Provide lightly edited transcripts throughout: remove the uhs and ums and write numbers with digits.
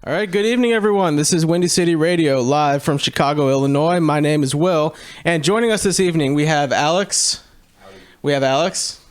All right, good evening, everyone. This is Windy City Radio, live from Chicago, Illinois. My name is Will, and joining us this evening, we have Alex. We have Alex.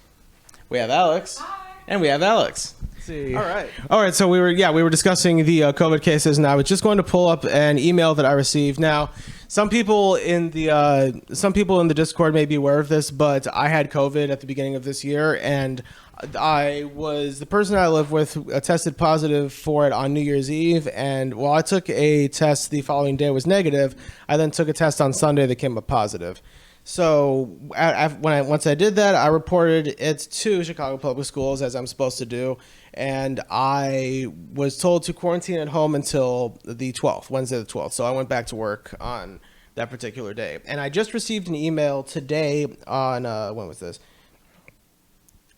We have Alex. Hi. And we have Alex. Let's see. All right. So we were discussing the COVID cases, and I was just going to pull up an email that I received. Now, some people in the Discord may be aware of this, but I had COVID at the beginning of this year, and the person I live with tested positive for it on New Year's Eve, and while I took a test the following day was negative, I then took a test on Sunday that came up positive. So once I did that, I reported it to Chicago Public Schools, as I'm supposed to do, and I was told to quarantine at home until the 12th, Wednesday the 12th. So I went back to work on that particular day. And I just received an email today on, when was this?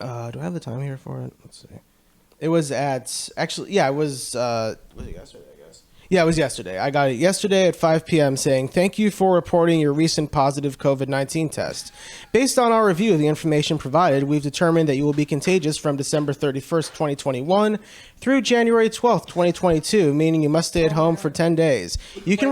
Do I have the time here for it? Let's see. It was it was it yesterday, I guess? Yeah, it was yesterday. I got it yesterday at 5 p.m. saying, "Thank you for reporting your recent positive COVID-19 test. Based on our review of the information provided, we've determined that you will be contagious from December 31st, 2021 through January 12th, 2022, meaning you must stay at home for 10 days. You can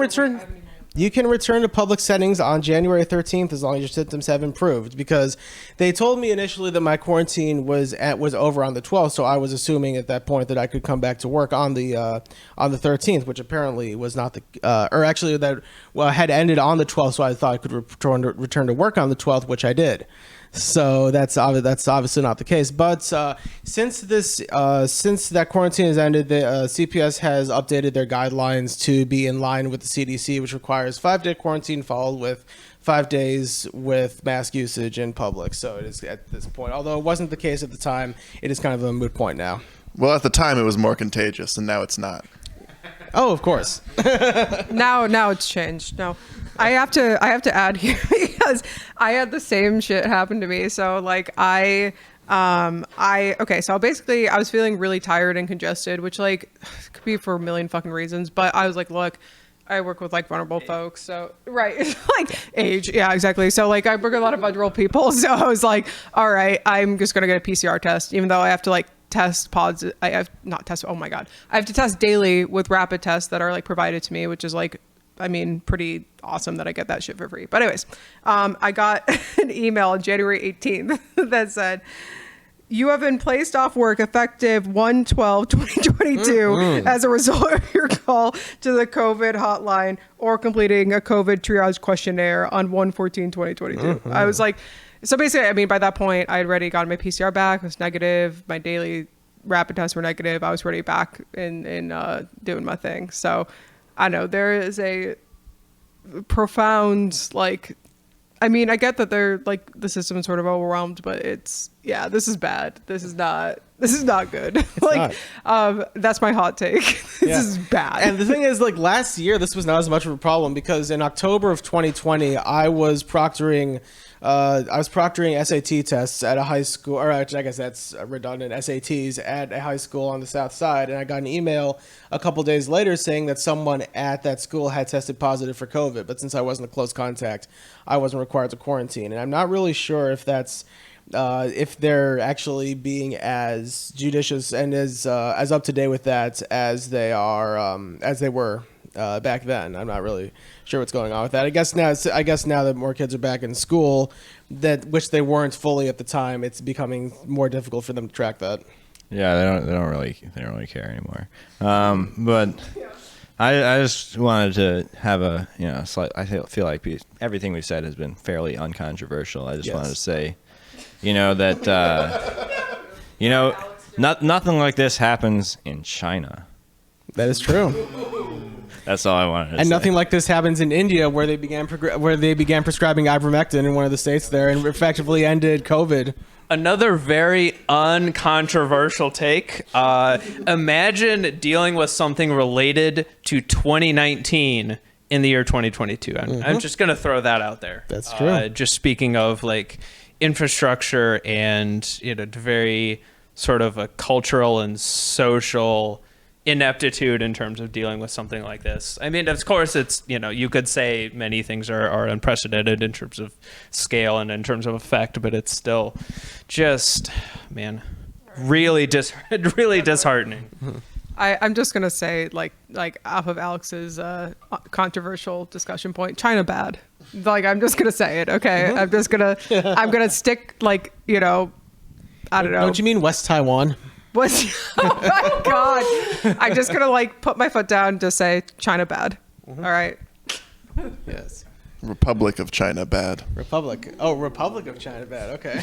return to public settings on January 13th as long as your symptoms have improved," because they told me initially that my quarantine was over on the 12th, so I was assuming at that point that I could come back to work on the 13th, which apparently was not had ended on the 12th, so I thought I could return to work on the 12th, which I did. So that's obviously not the case. But since that quarantine has ended, the CPS has updated their guidelines to be in line with the CDC, which requires 5-day quarantine followed with 5 days with mask usage in public. So it is at this point, although it wasn't the case at the time, it is kind of a moot point now. Well, at the time it was more contagious, and now it's not. Oh, of course. Now it's changed. No. I have to add here because I had the same shit happen to me. So like so basically I was feeling really tired and congested, which like could be for a million fucking reasons. But I was like, look, I work with like vulnerable folks. So right. Like age. Yeah, exactly. So like I work with a lot of vulnerable people. So I was like, all right, I'm just going to get a PCR test, even though I have to like test pods. I have to test daily with rapid tests that are like provided to me, which is like, I mean, pretty awesome that I get that shit for free. But anyways, I got an email on January 18th that said, "You have been placed off work effective 1/12/2022 as a result of your call to the COVID hotline or completing a COVID triage questionnaire on 1/14/2022. I was like, so basically, I mean, by that point, I had already gotten my PCR back. It was negative. My daily rapid tests were negative. I was already back in doing my thing. So I know there is a profound, like, I mean, I get that they're like the system is sort of overwhelmed, but this is bad. This is not good. That's my hot take. This is bad. And the thing is, like last year, this was not as much of a problem because in October of 2020, I was proctoring SAT tests at a high school, or I guess that's redundant, SATs at a high school on the south side. And I got an email a couple days later saying that someone at that school had tested positive for COVID. But since I wasn't a close contact, I wasn't required to quarantine. And I'm not really sure if that's, if they're actually being as judicious and as up to date with that as they were back then. I'm not really sure what's going on with that. I guess now that more kids are back in school, which they weren't fully at the time, it's becoming more difficult for them to track that. Yeah, they don't really care anymore. But I just wanted to have a slight. I feel like everything we said has been fairly uncontroversial. I just wanted to say, that nothing like this happens in China. That is true. That's all I wanted to say. And nothing like this happens in India, where they began prescribing ivermectin in one of the states there, and effectively ended COVID. Another very uncontroversial take. Imagine dealing with something related to 2019 in the year 2022. I'm just going to throw that out there. That's true. Just speaking of like infrastructure and very sort of a cultural and social ineptitude in terms of dealing with something like this. I mean, of course, it's, you could say many things are unprecedented in terms of scale and in terms of effect, but it's still just, man, really disheartening. I'm just gonna say like off of Alex's controversial discussion point, China bad. Like I'm just gonna say it. Okay, I'm gonna stick like I don't know. Don't you mean West Taiwan? Oh my god! I'm just gonna like put my foot down and just say China bad. All right. Yes. Republic of China bad. Republic. Oh, Republic of China bad. Okay.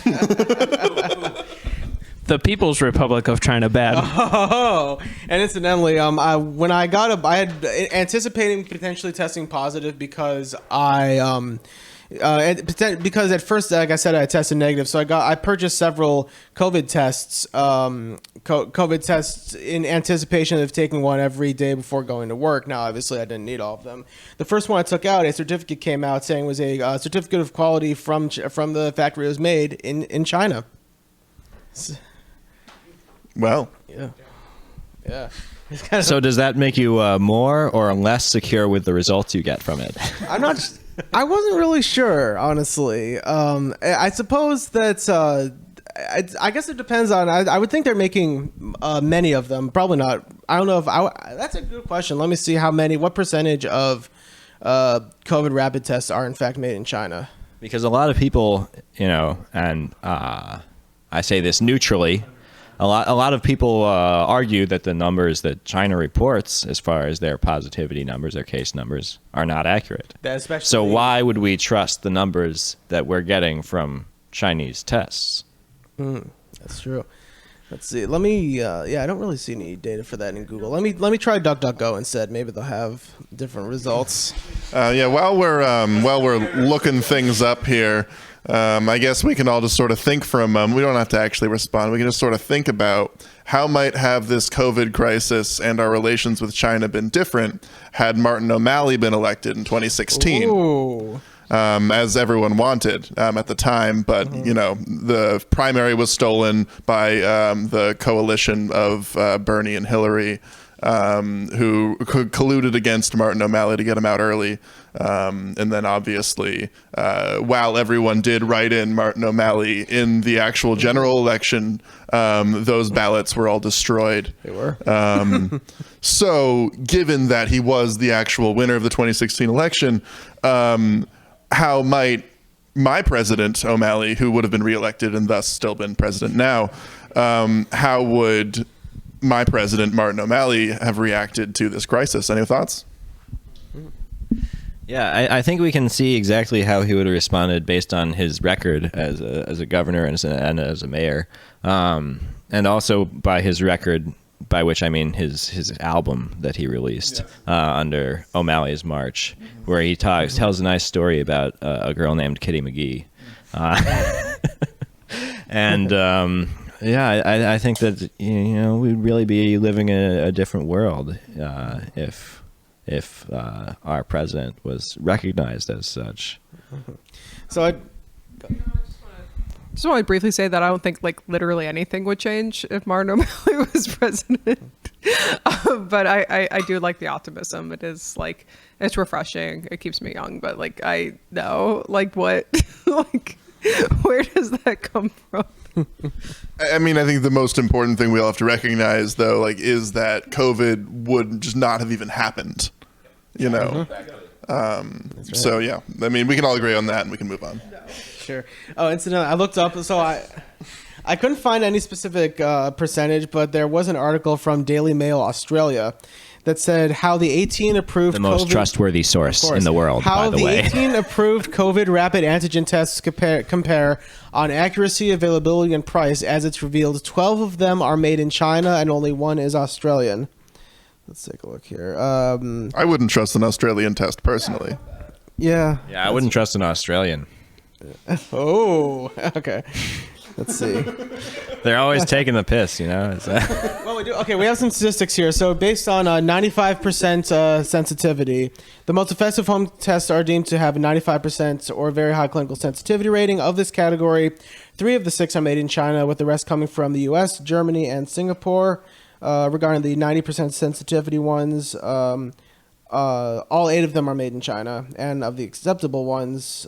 The People's Republic of China bad. Oh, and incidentally, when I had anticipating potentially testing positive because because at first, like I said, I tested negative, so I purchased several COVID tests, COVID tests in anticipation of taking one every day before going to work. Now, obviously, I didn't need all of them. The first one I took out, a certificate came out saying it was a certificate of quality from the factory it was made in China. Well, Yeah. So does that make you more or less secure with the results you get from it? I wasn't really sure, honestly. I suppose that I guess it depends on. I would think they're making many of them. Probably not. I don't know if that's a good question. Let me see what percentage of COVID rapid tests are in fact made in China. Because a lot of people, and I say this neutrally, a lot of people argue that the numbers that China reports, as far as their positivity numbers, their case numbers, are not accurate. So why would we trust the numbers that we're getting from Chinese tests? That's true. Let's see. Let me. I don't really see any data for that in Google. Let me try DuckDuckGo instead. Maybe they'll have different results. While we're looking things up here, I guess we can all just sort of think for a moment. We don't have to actually respond. We can just sort of think about how might have this COVID crisis and our relations with China been different had Martin O'Malley been elected in 2016. Ooh. As everyone wanted at the time. But, the primary was stolen by the coalition of Bernie and Hillary, who colluded against Martin O'Malley to get him out early. And then obviously, while everyone did write in Martin O'Malley in the actual general election, those ballots were all destroyed. They were. So given that he was the actual winner of the 2016 election, how might my president, O'Malley, who would have been reelected and thus still been president now, how would my president, Martin O'Malley, have reacted to this crisis? Any thoughts? Yeah, I think we can see exactly how he would have responded based on his record as a governor and as a mayor, and also by his record, by which I mean his album that he released under O'Malley's March, where he tells a nice story about a girl named Kitty McGee, and I think that we'd really be living in a different world if our president was recognized as such. So I just want to briefly say that I don't think like literally anything would change if Martin O'Malley was president. But I do like the optimism. It is like, it's refreshing. It keeps me young, but like, I know like what, like where does that come from? I mean, I think the most important thing we all have to recognize, though, like, is that COVID would just not have even happened, So, yeah, I mean, we can all agree on that and we can move on. Sure. Oh, incidentally, I looked up, so I couldn't find any specific percentage, but there was an article from Daily Mail Australia that said how the 18 approved the most trustworthy source in the world, by the way. How the 18 approved COVID rapid antigen tests compare on accuracy, availability, and price. As it's revealed, 12 of them are made in China and only one is Australian. Let's take a look here. I wouldn't trust an Australian test personally. Yeah. Yeah, I wouldn't trust an Australian. Oh, okay. Let's see. They're always taking the piss, Well, we do. Okay, we have some statistics here. So based on 95% sensitivity, the most effective home tests are deemed to have a 95% or very high clinical sensitivity rating. Of this category, 3 of the 6 are made in China, with the rest coming from the U.S., Germany, and Singapore. Regarding the 90% sensitivity ones, all 8 of them are made in China. And of the acceptable ones,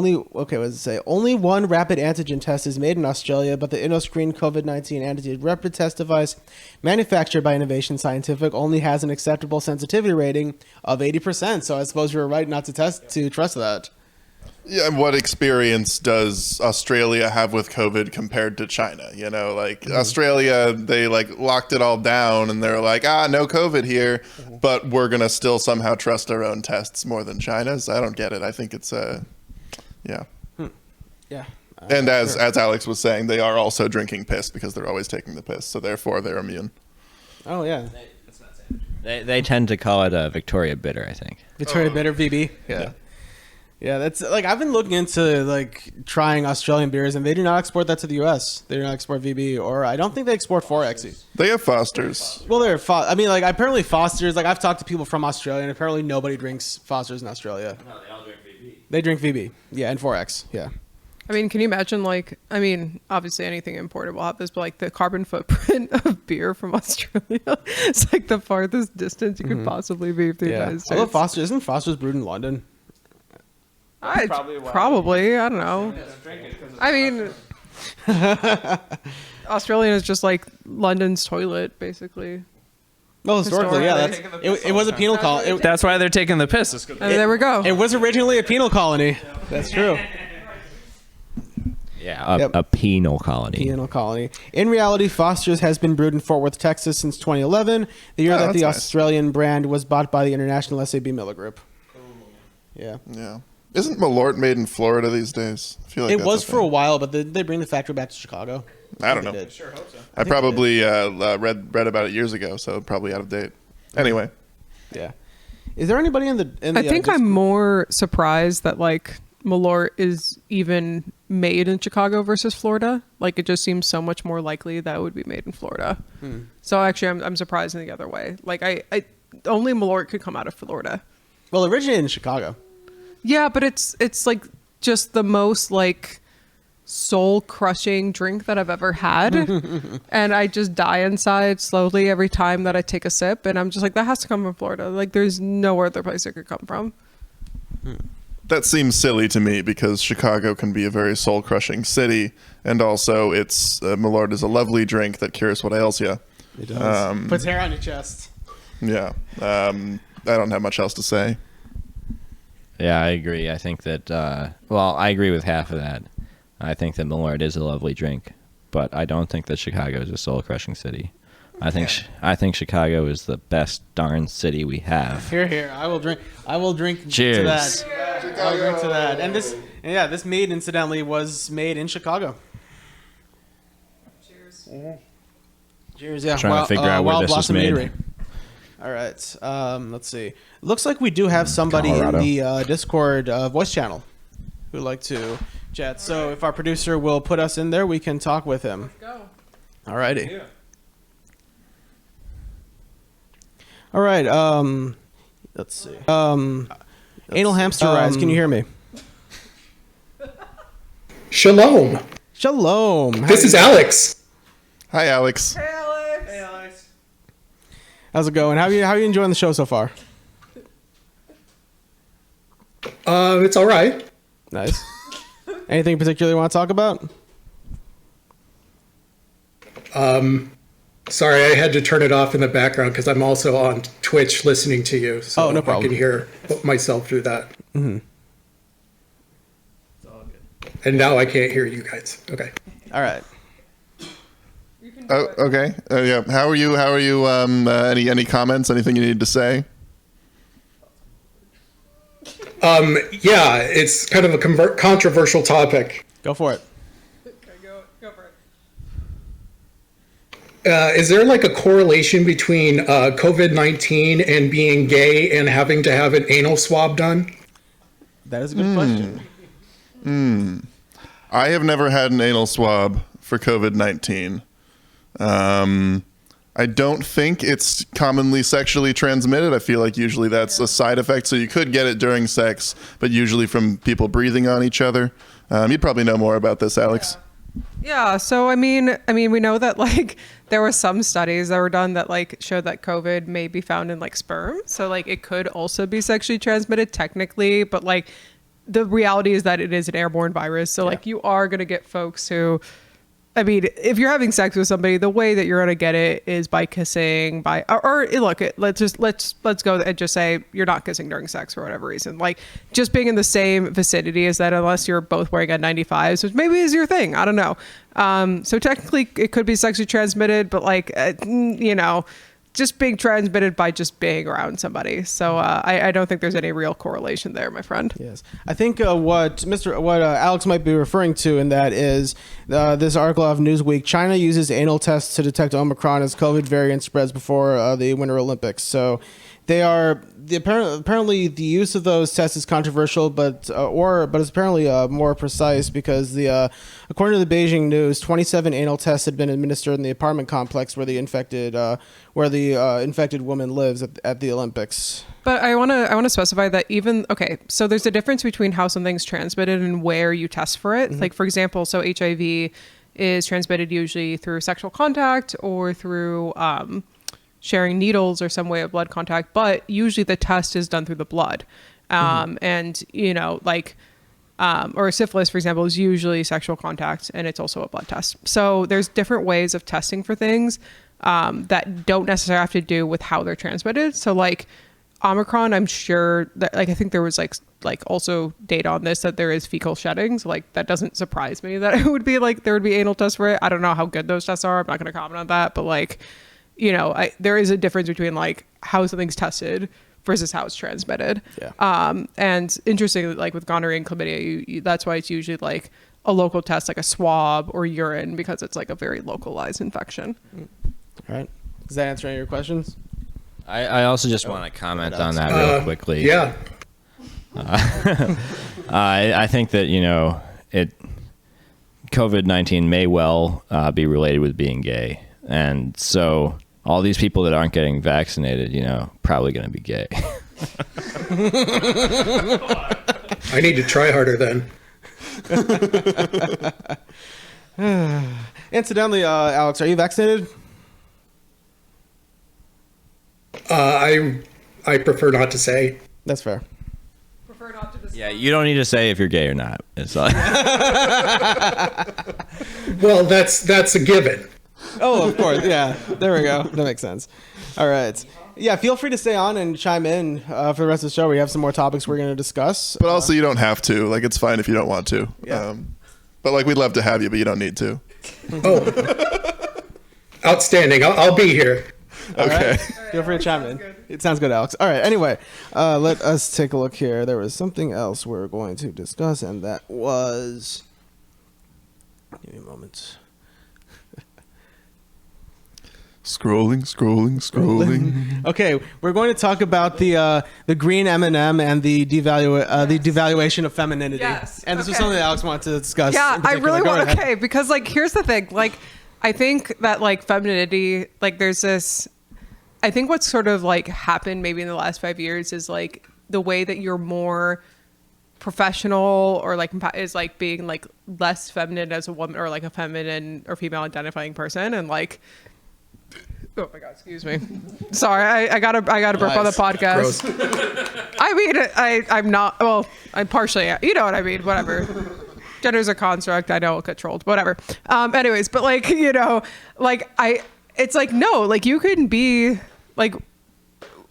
What does it say? Only one rapid antigen test is made in Australia, but the InnoScreen COVID-19 antigen rapid test device manufactured by Innovation Scientific only has an acceptable sensitivity rating of 80%. So I suppose you were right not to trust that. Yeah, and what experience does Australia have with COVID compared to China? You know, like Australia, they like locked it all down and they're like, no COVID here, but we're going to still somehow trust our own tests more than China's. I don't get it. I think it's yeah. Yeah. And as Alex was saying, they are also drinking piss because they're always taking the piss. So therefore they're immune. Oh, yeah. They tend to call it a Victoria Bitter, I think. Victoria Bitter VB. Yeah. Yeah, that's like I've been looking into like trying Australian beers, and they do not export that to the U.S. They do not export VB, or I don't think they export 4X. They have Foster's. Well, I mean, like apparently Foster's. Like I've talked to people from Australia, and apparently nobody drinks Foster's in Australia. No, they all drink VB. They drink VB, yeah, and 4X, yeah. I mean, can you imagine, like, I mean, obviously anything imported will have this, but like the carbon footprint of beer from Australia, it's like the farthest distance you could possibly be from the United States. Although isn't Foster's brewed in London? Probably, I don't know. I mean, Australian is just like London's toilet, basically. Well, historically, yeah, it was a penal colony. That's why they're taking the piss. It's good. And there we go. It was originally a penal colony. That's true. Yeah, a penal colony. Penal colony. In reality, Foster's has been brewed in Fort Worth, Texas since 2011, the year that the Australian brand was bought by the International SAB Miller Group. Yeah. Yeah. Isn't Malort made in Florida these days? I feel like It was for a while, but they bring the factory back to Chicago. I don't know. They did. I probably read about it years ago, so probably out of date. Anyway. Yeah. Is there anybody in the I think I'm more surprised that like Malort is even made in Chicago versus Florida. Like it just seems so much more likely that it would be made in Florida. So actually I'm surprised in the other way. Like I only Malort could come out of Florida. Well, originated in Chicago. Yeah, but it's like just the most like soul crushing drink that I've ever had. And I just die inside slowly every time that I take a sip. And I'm just like, that has to come from Florida. Like there's no other place it could come from. That seems silly to me because Chicago can be a very soul crushing city. And also it's Malort is a lovely drink that cures what ails you. It does. Puts hair on your chest. Yeah. I don't have much else to say. Yeah, I agree. I think that, I agree with half of that. I think that Malort is a lovely drink, but I don't think that Chicago is a soul-crushing city. I think Chicago is the best darn city we have. Here. I will drink Cheers. to that. I will drink to that. And this mead, incidentally, was made in Chicago. Cheers. Cheers, yeah. Trying to figure out where Wild this was Blossom made. Eatery. All right. Let's see. Looks like we do have somebody Colorado. in the Discord voice channel who'd like to chat. So if our producer will put us in there, we can talk with him. Let's go. All righty. All right. Let's see. Anal Hamster Rise, can you hear me? Shalom. Shalom. This is Alex. Hi, Alex. Hey, Alex. Hey, Alex. How's it going? How are you enjoying the show so far? It's all right. Nice. Anything particular you want to talk about? Sorry, I had to turn it off in the background because I'm also on Twitch listening to you. So Oh, no problem. I can hear myself through that. Mm-hmm. And now I can't hear you guys. Okay. All right. Oh, okay. Yeah. How are you? Any comments? Anything you need to say? Yeah, it's kind of a controversial topic. Go for it. Okay, go for it. Is there like a correlation between COVID-19 and being gay and having to have an anal swab done? That is a good question. I have never had an anal swab for COVID-19. I don't think it's commonly sexually transmitted. I feel like usually that's a side effect. So you could get it during sex, but usually from people breathing on each other. You'd probably know more about this, Alex. Yeah, so I mean, we know that like there were some studies that were done that like showed that COVID may be found in like sperm. So like it could also be sexually transmitted technically, but like the reality is that it is an airborne virus. So like you are going to get folks who, I mean, if you're having sex with somebody, the way that you're going to get it is by kissing, or look, let's go and just say you're not kissing during sex for whatever reason. Like just being in the same vicinity as that, unless you're both wearing N95s, which maybe is your thing. I don't know. So technically it could be sexually transmitted, but like, just being transmitted by just being around somebody. So I don't think there's any real correlation there, my friend. Yes, I think what Alex might be referring to in that is this article of Newsweek. China uses anal tests to detect Omicron as COVID variant spreads before the Winter Olympics. So apparently the use of those tests is controversial, but it's apparently more precise because according to the Beijing News, 27 anal tests had been administered in the apartment complex where the infected woman lives at the Olympics. But I want to specify that so there's a difference between how something's transmitted and where you test for it. Like for example, so HIV is transmitted usually through sexual contact or through sharing needles or some way of blood contact, but usually the test is done through the blood. And or syphilis, for example, is usually sexual contact and it's also a blood test. So there's different ways of testing for things that don't necessarily have to do with how they're transmitted. So like Omicron, I'm sure that I think there was like also data on this, that there is fecal shedding. So like that doesn't surprise me that it would be like there would be anal tests for it. I don't know how good those tests are. I'm not going to comment on that, but like, there is a difference between like how something's tested versus how it's transmitted. Yeah. And interestingly, like with gonorrhea and chlamydia, that's why it's usually like a local test, like a swab or urine, because it's like a very localized infection. All right. Does that answer any of your questions? I also just want to comment on that real quickly. Yeah. I think that, COVID-19 may well be related with being gay. And so all these people that aren't getting vaccinated, probably going to be gay. I need to try harder then. Incidentally, Alex, are you vaccinated? I prefer not to say. That's fair. Prefer not to discuss. Yeah, you don't need to say if you're gay or not. It's like Well, that's a given. Oh, of course. Yeah. There we go. That makes sense. All right. Yeah, feel free to stay on and chime in for the rest of the show. We have some more topics we're going to discuss. But also, you don't have to. Like, it's fine if you don't want to. Yeah. But like, we'd love to have you, but you don't need to. Oh, outstanding. I'll be here. Okay. Right. Feel free to chime in. It sounds good, Alex. All right. Anyway, let us take a look here. There was something else we're going to discuss, and that was... Give me a moment. Scrolling. Okay, we're going to talk about the green M&M and the devaluation of femininity. Yes. And this was something that Alex wanted to discuss. Yeah, in I particular. really Go want. ahead. Okay, because like here's the thing. Like, I think that like femininity, like there's this. I think what's sort of like happened maybe in the last 5 years is like the way that you're more professional or like is like being like less feminine as a woman or like a feminine or female identifying person, and like. Oh my God! Excuse me. Sorry, I got to burp on the podcast. Gross. I mean, I'm not. Well, I'm partially. You know what I mean. Whatever. Gender's a construct. I know, controlled. Whatever. Anyways, but like it's like no, like you can be like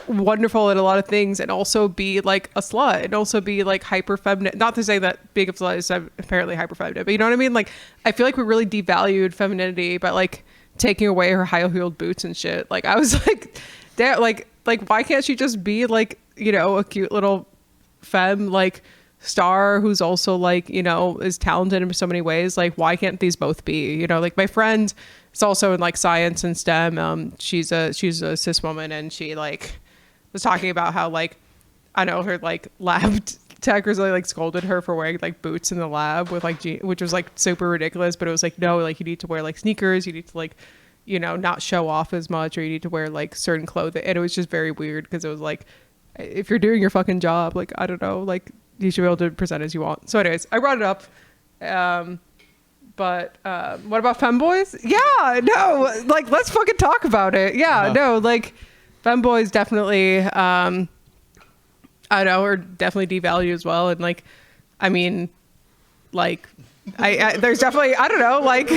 wonderful at a lot of things and also be like a slut and also be like hyper feminine. Not to say that being a slut is apparently hyper feminine, but you know what I mean. Like I feel like we really devalued femininity by like taking away her high-heeled boots and shit. Like I was like, damn, like why can't she just be like, a cute little femme like star who's also like, is talented in so many ways? Like why can't these both be? Like my friend is also in like science and STEM. She's a cis woman, and she like was talking about how like I know her like lab tech really like scolded her for wearing like boots in the lab with like which was like super ridiculous, but it was like no, like you need to wear like sneakers, you need to like not show off as much, or you need to wear like certain clothing. And it was just very weird because it was like if you're doing your fucking job, like I don't know, like you should be able to present as you want. So anyways, I brought it up. But what about femboys? Yeah, no, like let's fucking talk about it. Yeah, no, like femboys definitely I know are definitely devalued as well. And like I mean, like, there's definitely, I don't know, like,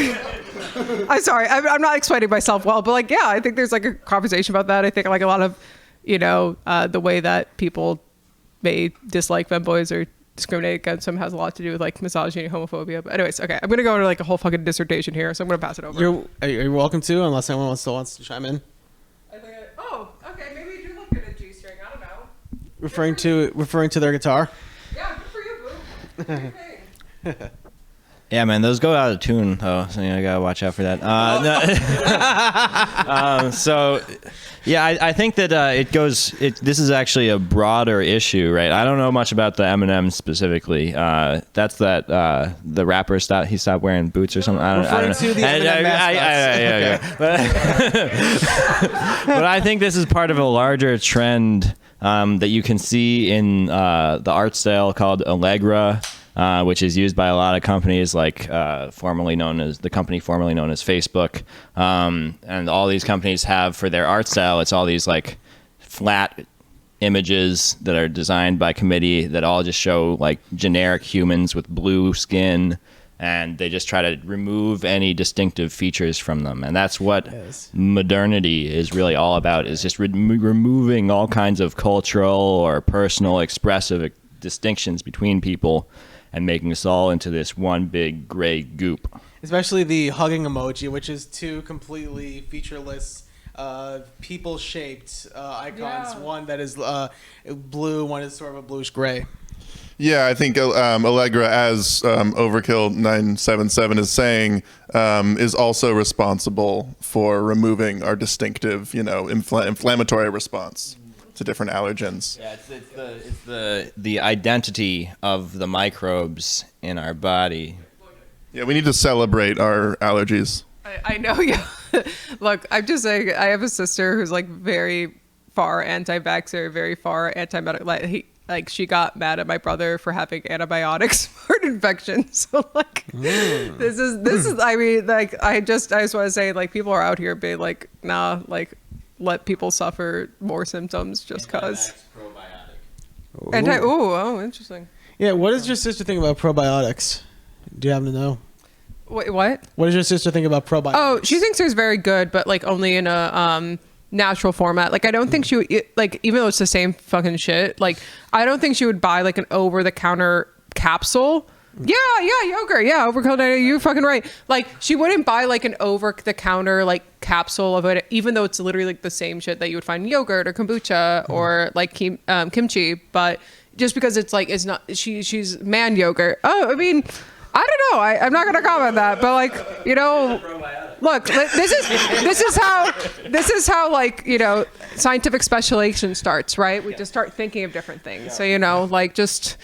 I'm sorry, I'm not explaining myself well, but like, yeah, I think there's like a conversation about that. I think like a lot of, the way that people may dislike femboys or discriminate against them has a lot to do with like misogyny, homophobia. But anyways, okay, I'm gonna go into like a whole fucking dissertation here, so I'm gonna pass it over. You're welcome to, unless anyone still wants to chime in. Okay, maybe you do look good at G-string. I don't know. Referring to their guitar. Yeah, good for you, boo. Good thing. Yeah, man, those go out of tune though, so I gotta watch out for that. So, yeah, I think that this is actually a broader issue, right? I don't know much about the Eminem specifically. That's the rapper he stopped wearing boots or something. I don't know. To the Eminem mascots. But I think this is part of a larger trend that you can see in the art style called Allegra. Which is used by a lot of companies, like formerly known as Facebook, and all these companies have for their art style. It's all these like flat images that are designed by committee that all just show like generic humans with blue skin, and they just try to remove any distinctive features from them. And that's what modernity is really all about: is just removing all kinds of cultural or personal expressive distinctions between people, and making us all into this one big gray goop. Especially the hugging emoji, which is two completely featureless, people-shaped icons. Yeah. One that is blue, one is sort of a bluish gray. Yeah, I think Allegra, as Overkill 977 is saying, is also responsible for removing our distinctive, inflammatory response to different allergens. Yeah, it's the identity of the microbes in our body. Yeah, we need to celebrate our allergies. I know, yeah. Look, I'm just saying, I have a sister who's like very far anti-vaxxer, very far anti-medical. Like she got mad at my brother for having antibiotics for an infection. So like, this is. I mean, like, I just want to say, like, people are out here being like, nah, like, let people suffer more symptoms just cause. Interesting. Yeah, what does your sister think about probiotics? Do you happen to know? Wait, what? What does your sister think about probiotics? Oh, she thinks it's very good, but like only in a natural format. Like I don't think she would, like, even though it's the same fucking shit, like I don't think she would buy like an over-the-counter capsule. Yeah, yogurt. Yeah, over-the-counter. You're fucking right. Like she wouldn't buy like an over-the-counter like capsule of it, even though it's literally like the same shit that you would find in yogurt or kombucha or like kimchi. But just because it's like it's not, she's man yogurt. Oh, I mean, I don't know. I'm not gonna comment on that, but like, look, this is how like, scientific speculation starts, right? We just start thinking of different things. So like just.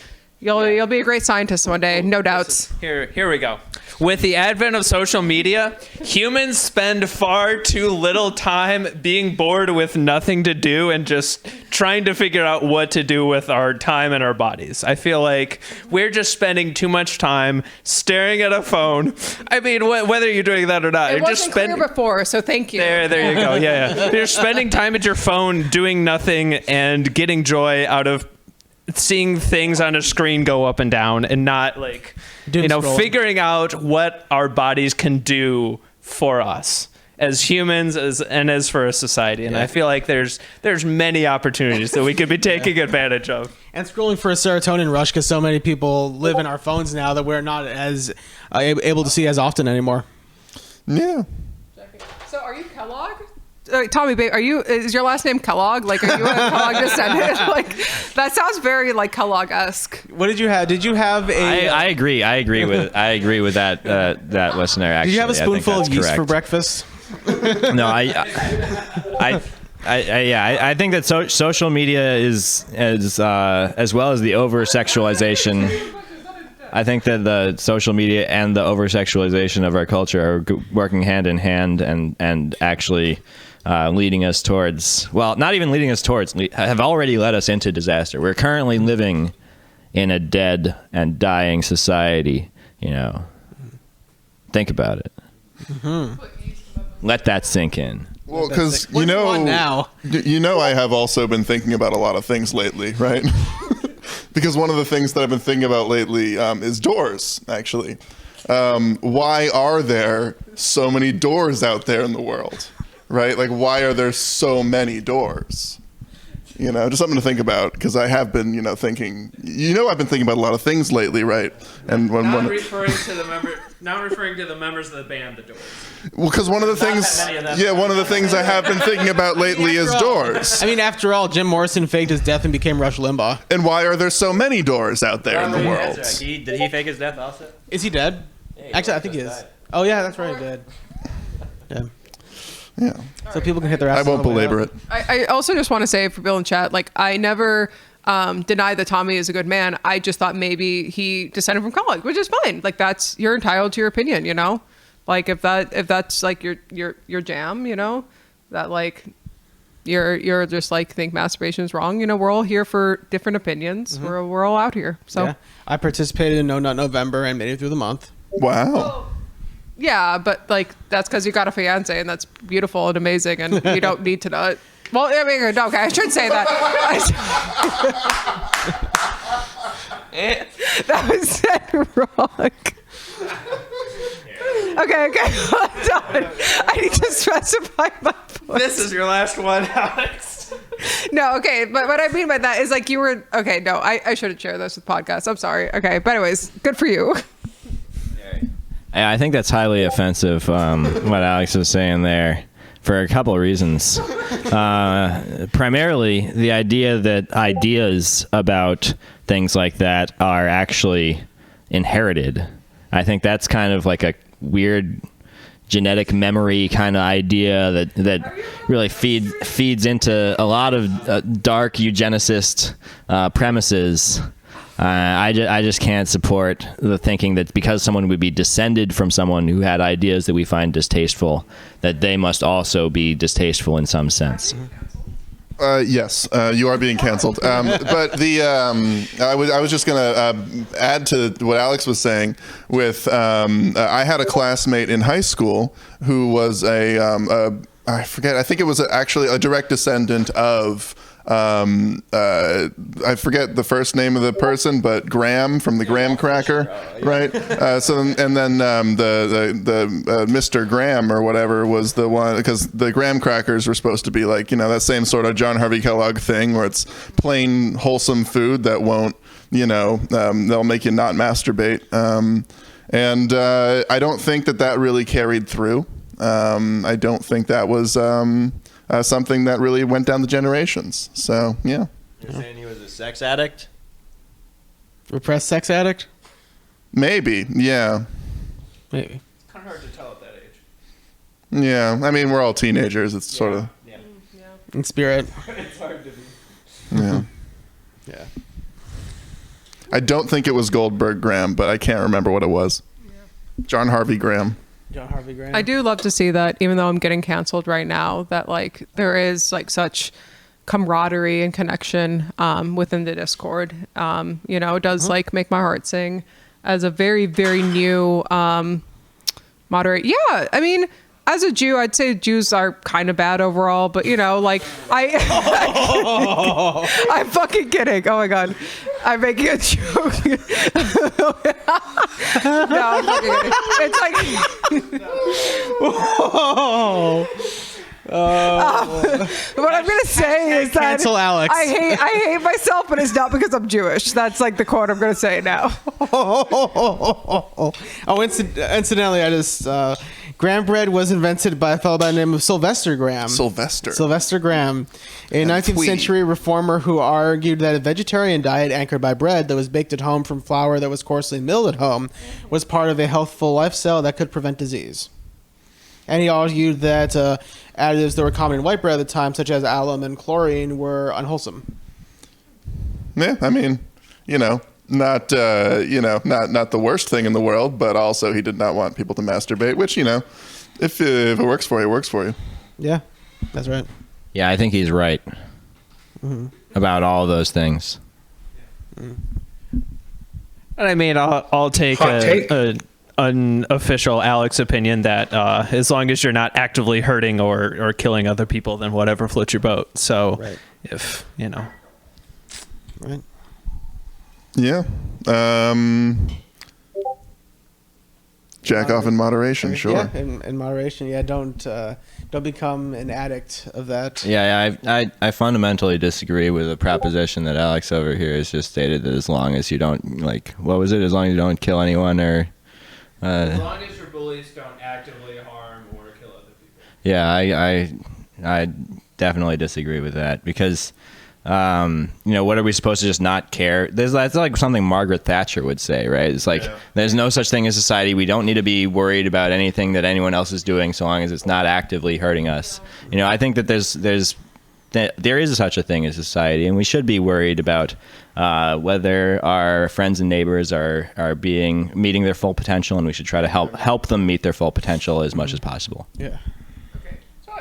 You'll be a great scientist one day, no doubts. Here we go. With the advent of social media, humans spend far too little time being bored with nothing to do and just trying to figure out what to do with our time and our bodies. I feel like we're just spending too much time staring at a phone. I mean, whether you're doing that or not, it wasn't clear before, so thank you. There you go. Yeah. You're spending time at your phone doing nothing and getting joy out of seeing things on a screen go up and down, and not like figuring out what our bodies can do for us as humans as for a society. And I feel like there's many opportunities that we could be taking advantage of. And scrolling for a serotonin rush, because so many people live in our phones now that we're not as able to see as often anymore. Yeah. So are you Kellogg? Tommy, babe, is your last name Kellogg? Like, are you a Kellogg descendant? Like, that sounds very like Kellogg-esque. What did you have? Did you have a? I agree with that that listener. Actually, did you have a spoonful of yeast for breakfast? No, I think that social media is as well as the over-sexualization. I think that the social media and the over-sexualization of our culture are working hand in hand and actually leading us towards, well, not even leading us towards, have already led us into disaster. We're currently living in a dead and dying society, Think about it. Mm-hmm. Let that sink in. Well, because I have also been thinking about a lot of things lately, right? because one of the things that I've been thinking about lately is doors, actually. Why are there so many doors out there in the world, right? Like, why are there so many doors? You know, just something to think about, because I have been, thinking, I've been thinking about a lot of things lately, right? And Not referring to the members of the band, the Doors. Well, because one of the things I have been thinking about lately is doors. I mean, after all, Jim Morrison faked his death and became Rush Limbaugh. And why are there so many doors out there in the world? Did he fake his death also? Is he dead? Actually, I think he is. died. Oh yeah, that's right, he did. Yeah. Yeah. So people can hit their ass. I won't belabor it. I also just want to say for Bill in chat, like, I never denied that Tommy is a good man. I just thought maybe he descended from college, which is fine. Like, you're entitled to your opinion, Like, if that's like your jam, that like you're just like think masturbation is wrong. We're all here for different opinions. Mm-hmm. We're all out here. So Yeah. I participated in No Nut November and made it through the month. Wow. yeah, but like that's because you got a fiance and that's beautiful and amazing, and you don't need to nut. Well, I mean, okay, I should say that. That was said wrong. Okay, hold on. I need to specify my point. This is your last one, Alex. No, okay, but what I mean by that is like you were okay. No, I shouldn't share this with podcasts. I'm sorry. Okay, but anyways, good for you. I think that's highly offensive, what Alex was saying there, for a couple of reasons. Primarily, the idea that ideas about things like that are actually inherited. I think that's kind of like a weird genetic memory kind of idea that really feeds into a lot of dark eugenicist premises. I just can't support the thinking that because someone would be descended from someone who had ideas that we find distasteful, that they must also be distasteful in some sense. Yes, you are being canceled. But I was just going to add to what Alex was saying. With I had a classmate in high school who was I forget. I think it was actually a direct descendant of. I forget the first name of the person, but Graham from the Graham Cracker, right? And then the Mr. Graham or whatever was the one, because the Graham Crackers were supposed to be like, that same sort of John Harvey Kellogg thing where it's plain wholesome food that won't, they'll make you not masturbate. And I don't think that really carried through. I don't think that was something that really went down the generations. So, yeah. You're saying he was a sex addict? Repressed sex addict? Maybe, yeah. Maybe. It's kind of hard to tell at that age. Yeah, I mean, we're all teenagers. It's sort of... Yeah. In spirit. It's hard to be. Yeah. Yeah. I don't think it was Goldberg Graham, but I can't remember what it was. John Harvey Graham. John Harvey Graham. I do love to see that, even though I'm getting canceled right now, that like there is like such camaraderie and connection within the Discord. It does like make my heart sing as a very, very new moderate. Yeah, I mean, as a Jew, I'd say Jews are kind of bad overall, but like I'm fucking kidding. Oh my God. I'm making a joke. No, I'm fucking kidding. It's like what I'm gonna say is that cancel Alex. I hate myself, but it's not because I'm Jewish. That's like the quote I'm gonna say now. Incidentally, I just Graham bread was invented by a fellow by the name of Sylvester Graham. Sylvester Graham, a 19th century reformer who argued that a vegetarian diet anchored by bread that was baked at home from flour that was coarsely milled at home was part of a healthful lifestyle that could prevent disease. And he argued that additives that were common in white bread at the time, such as alum and chlorine, were unwholesome. Yeah, I mean, not the worst thing in the world, but also he did not want people to masturbate, which, if it works for you, it works for you. Yeah, that's right. Yeah, I think he's right about all those things. And I mean, I'll take an unofficial Alex opinion that as long as you're not actively hurting or killing other people, then whatever floats your boat. So right. if, Right. Yeah. Jack off in moderation, sure. Yeah, in moderation. Yeah, don't become an addict of that. Yeah, I fundamentally disagree with the proposition that Alex over here has just stated, that as long as you don't, like, what was it? As long as you don't kill anyone or... as long as your beliefs don't actively harm or kill other people. Yeah, I definitely disagree with that, because... what are we supposed to just not care? That's like something Margaret Thatcher would say, right? It's like, there's no such thing as society. We don't need to be worried about anything that anyone else is doing so long as it's not actively hurting us. I think that there is such a thing as society, and we should be worried about whether our friends and neighbors are meeting their full potential, and we should try to help them meet their full potential as much as possible. Yeah. Okay, so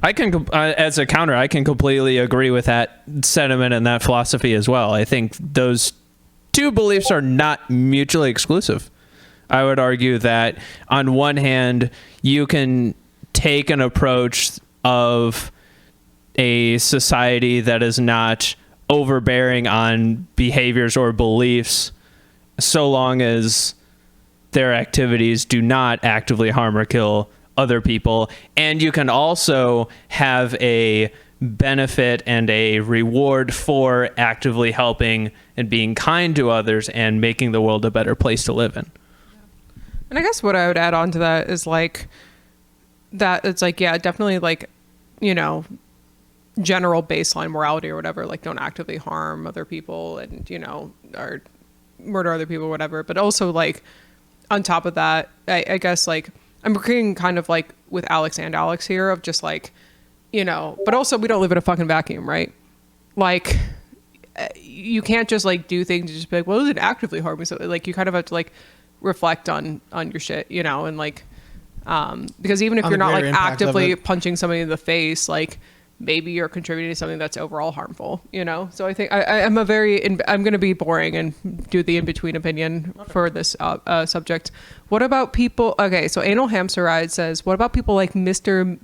I can, as a counter, I can completely agree with that sentiment and that philosophy as well. I think those two beliefs are not mutually exclusive. I would argue that on one hand, you can take an approach of a society that is not overbearing on behaviors or beliefs so long as their activities do not actively harm or kill other people, and you can also have a benefit and a reward for actively helping and being kind to others and making the world a better place to live in. And I guess what I would add on to that is like that it's like, yeah, definitely like, general baseline morality or whatever, like don't actively harm other people and, or murder other people or whatever. But also like on top of that, I guess like I'm agreeing kind of like with Alex here of just like, but also we don't live in a fucking vacuum, right? Like you can't just like do things and just be like, well, does it actively harm me? So like you kind of have to like reflect on your shit, and like, because even if you're not like actively punching somebody in the face, like maybe you're contributing to something that's overall harmful, So I think I'm going to be boring and do the in-between opinion for this subject. What about people? Okay, so Anal Hamster Ride says, what about people like Mr.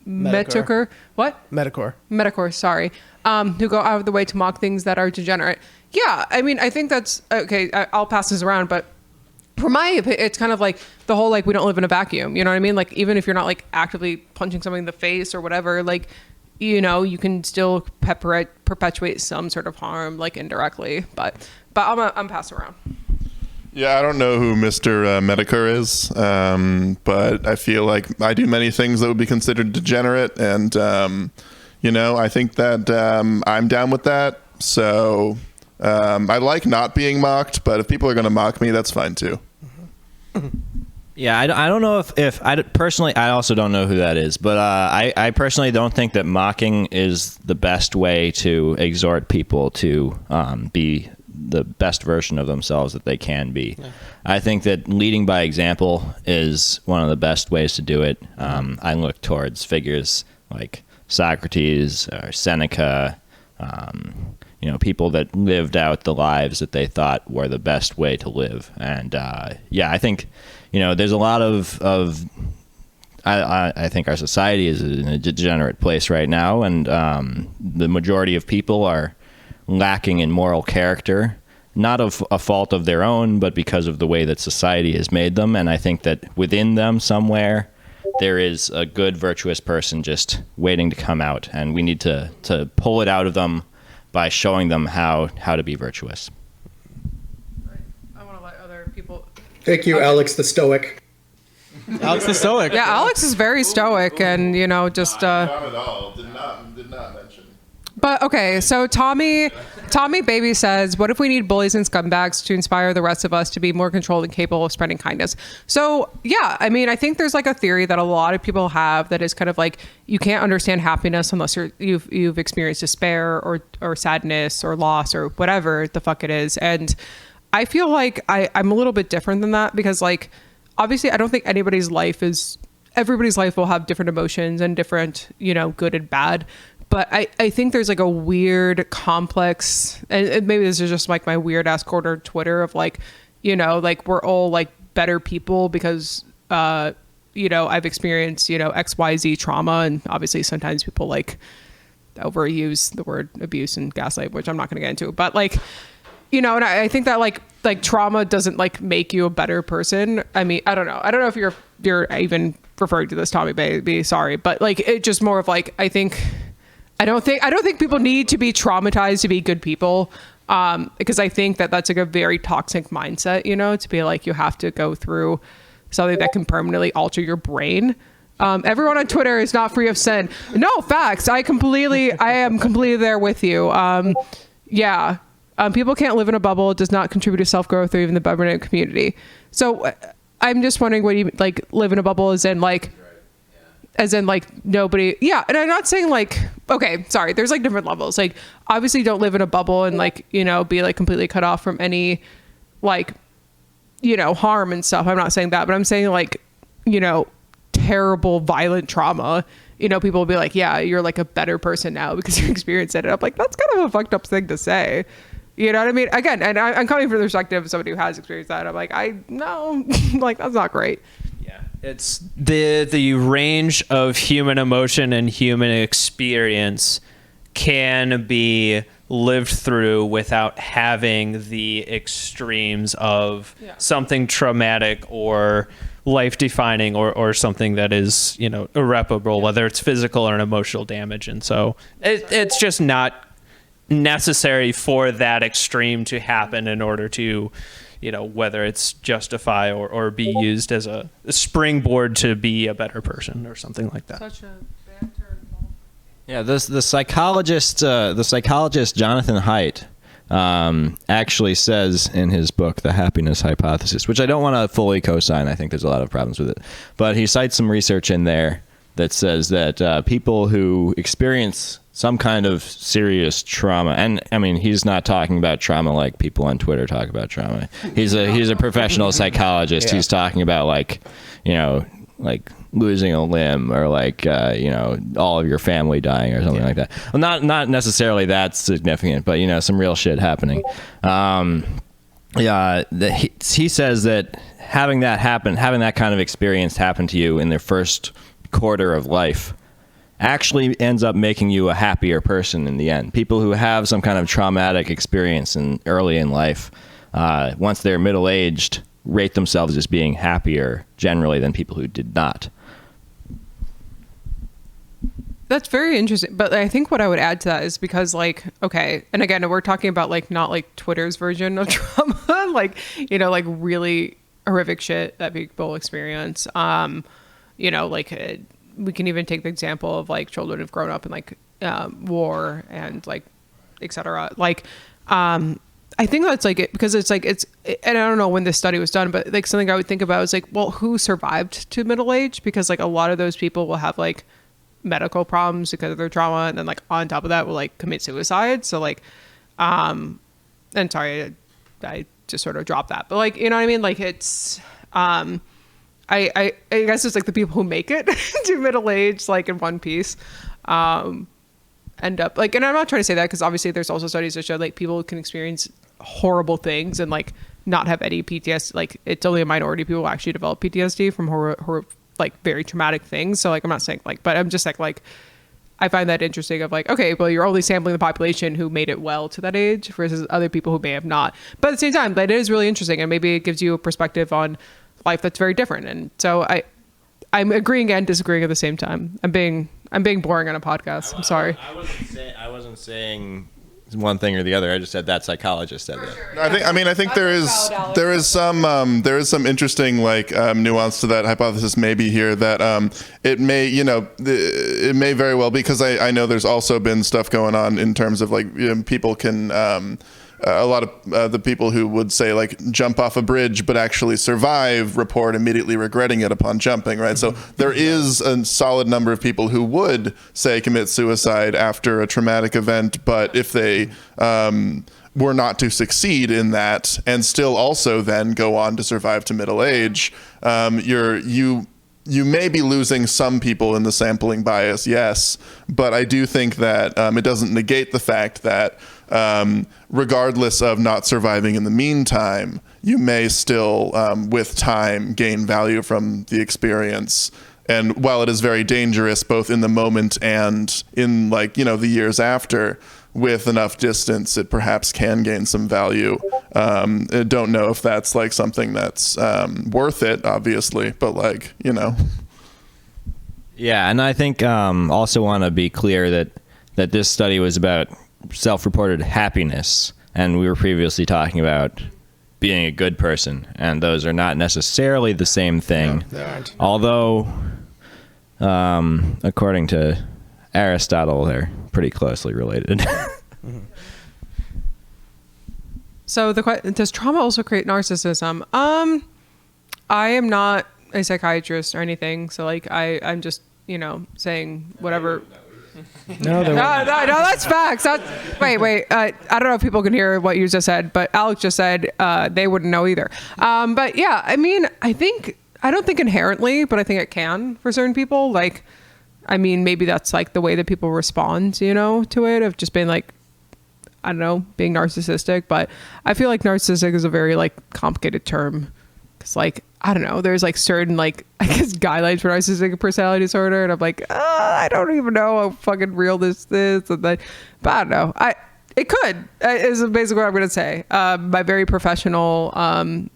Medicor? What? Medicor, sorry. Who go out of the way to mock things that are degenerate. Yeah, I mean, I think that's, okay, I'll pass this around, but for my opinion, it's kind of like the whole, like, we don't live in a vacuum, you know what I mean? Like, even if you're not like actively punching somebody in the face or whatever, like, you can still perpetuate some sort of harm, like indirectly, but I'm passing around. Yeah, I don't know who Mr. Medicare is, but I feel like I do many things that would be considered degenerate, and I think that I'm down with that. So I like not being mocked, but if people are going to mock me, that's fine too. Yeah, I don't know if I personally, I also don't know who that is, but I personally don't think that mocking is the best way to exhort people to be the best version of themselves that they can be. Yeah. I think that leading by example is one of the best ways to do it. I look towards figures like Socrates or Seneca, people that lived out the lives that they thought were the best way to live. And I think there's a lot of I think our society is in a degenerate place right now, and the majority of people are lacking in moral character, not of a fault of their own, but because of the way that society has made them. And I think that within them somewhere there is a good, virtuous person just waiting to come out, and we need to pull it out of them by showing them how to be virtuous. I want to let other people. Thank you, Alex the Stoic. Alex the Stoic. Yeah, Alex is very stoic, and just. Not at all. Did not mention. But okay, so Tommy Baby says, what if we need bullies and scumbags to inspire the rest of us to be more controlled and capable of spreading kindness? So yeah, I mean, I think there's like a theory that a lot of people have that is kind of like, you can't understand happiness unless you've experienced despair or sadness or loss or whatever the fuck it is. And I feel like I'm a little bit different than that, because like, obviously I don't think everybody's life will have different emotions and different, good and bad. But I think there's like a weird complex, and maybe this is just like my weird ass corner Twitter of like, like we're all like better people because, I've experienced, XYZ trauma. And obviously sometimes people like overuse the word abuse and gaslight, which I'm not going to get into. But like, you know, and I think that like trauma doesn't like make you a better person. I mean, I don't know if you're even referring to this, Tommy Baby, sorry, but like it just more of like, I don't think people need to be traumatized to be good people. Because I think that that's like a very toxic mindset, you know, to be like, you have to go through something that can permanently alter your brain. Everyone on Twitter is not free of sin. No, facts. I am completely there with you. Yeah. People can't live in a bubble. It does not contribute to self-growth or even the betterment community. So I'm just wondering what you like live in a bubble as in like nobody. Yeah. And I'm not saying like, okay, sorry. There's like different levels. Like obviously don't live in a bubble and like, you know, be like completely cut off from any like, you know, harm and stuff. I'm not saying that, but I'm saying like, you know, terrible violent trauma, you know, people will be like, yeah, you're like a better person now because you experienced it. And I'm like, that's kind of a fucked up thing to say. You know what I mean? Again, and I'm coming from the perspective of somebody who has experienced that. I'm like, no, like that's not great. Yeah, it's the range of human emotion and human experience can be lived through without having the extremes of something traumatic or life-defining or something that is, you know, irreparable, whether it's physical or an emotional damage. And so it's just not necessary for that extreme to happen in order to, you know, whether it's justify or be used as a springboard to be a better person or something like that. Such a banter. Yeah, the psychologist Jonathan Haidt actually says in his book The Happiness Hypothesis, which I don't want to fully co-sign. I think there's a lot of problems with it, but he cites some research in there that says that people who experience some kind of serious trauma, and I mean, he's not talking about trauma like people on Twitter talk about trauma. He's a professional psychologist. He's talking about like, you know, like losing a limb or like, you know, all of your family dying or something like that. Well, not necessarily that significant, but you know, some real shit happening. He says that having that kind of experience happen to you in the first quarter of life actually ends up making you a happier person in the end. People who have some kind of traumatic experience early in life, once they're middle-aged, rate themselves as being happier generally than people who did not. That's very interesting. But I think what I would add to that is because like, okay, and again, we're talking about like not like Twitter's version of trauma, like, you know, like really horrific shit that people experience. You know, like we can even take the example of like children who've grown up in like war and like, etc. Like, I think that's like it because it's like and I don't know when this study was done, but like something I would think about is like, well, who survived to middle age? Because like a lot of those people will have like medical problems because of their trauma, and then like on top of that will like commit suicide. So like, and sorry, I just sort of dropped that, but like, you know what I mean? Like it's, I guess it's like the people who make it to middle age, like in one piece, end up like, and I'm not trying to say that because obviously there's also studies that show like people can experience horrible things and like not have any PTSD. Like it's only a minority of people who actually develop PTSD from horror like very traumatic things. So like, I'm not saying like, but I'm just like I find that interesting of like, okay, well, you're only sampling the population who made it well to that age versus other people who may have not. But at the same time, that is really interesting. And maybe it gives you a perspective on life that's very different. And so I'm agreeing and disagreeing at the same time. I'm being boring on a podcast. I'm sorry. I wasn't saying one thing or the other. I just said that psychologist said that. No, I think there is some interesting like nuance to that hypothesis maybe here that it may, you know, it may very well, because I know there's also been stuff going on in terms of like, you know, people can a lot of the people who would say like jump off a bridge but actually survive report immediately regretting it upon jumping, right? So there is a solid number of people who would say commit suicide after a traumatic event, but if they were not to succeed in that and still also then go on to survive to middle age, you may be losing some people in the sampling bias, yes, but I do think that it doesn't negate the fact that regardless of not surviving in the meantime, you may still, with time, gain value from the experience. And while it is very dangerous, both in the moment and in like, you know, the years after, with enough distance, it perhaps can gain some value. I don't know if that's like something that's worth it, obviously, but like, you know. Yeah, and I think also want to be clear that this study was about self-reported happiness, and we were previously talking about being a good person, and those are not necessarily the same thing. No, they aren't. Although, according to Aristotle, they're pretty closely related. So does trauma also create narcissism? I am not a psychiatrist or anything, so like I'm just saying whatever. No, No, that's facts. Wait. I don't know if people can hear what you just said, but Alex just said they wouldn't know either. But yeah, I mean, I don't think inherently, but I think it can for certain people. Like, I mean, maybe that's like the way that people respond, to it, of just being like, I don't know, being narcissistic. But I feel like narcissistic is a very like complicated term. Cause like, I don't know, there's like certain like, I guess guidelines for narcissistic personality disorder. And I'm like, I don't even know how fucking real this is. But I don't know. It could, is basically what I'm going to say. My very professional,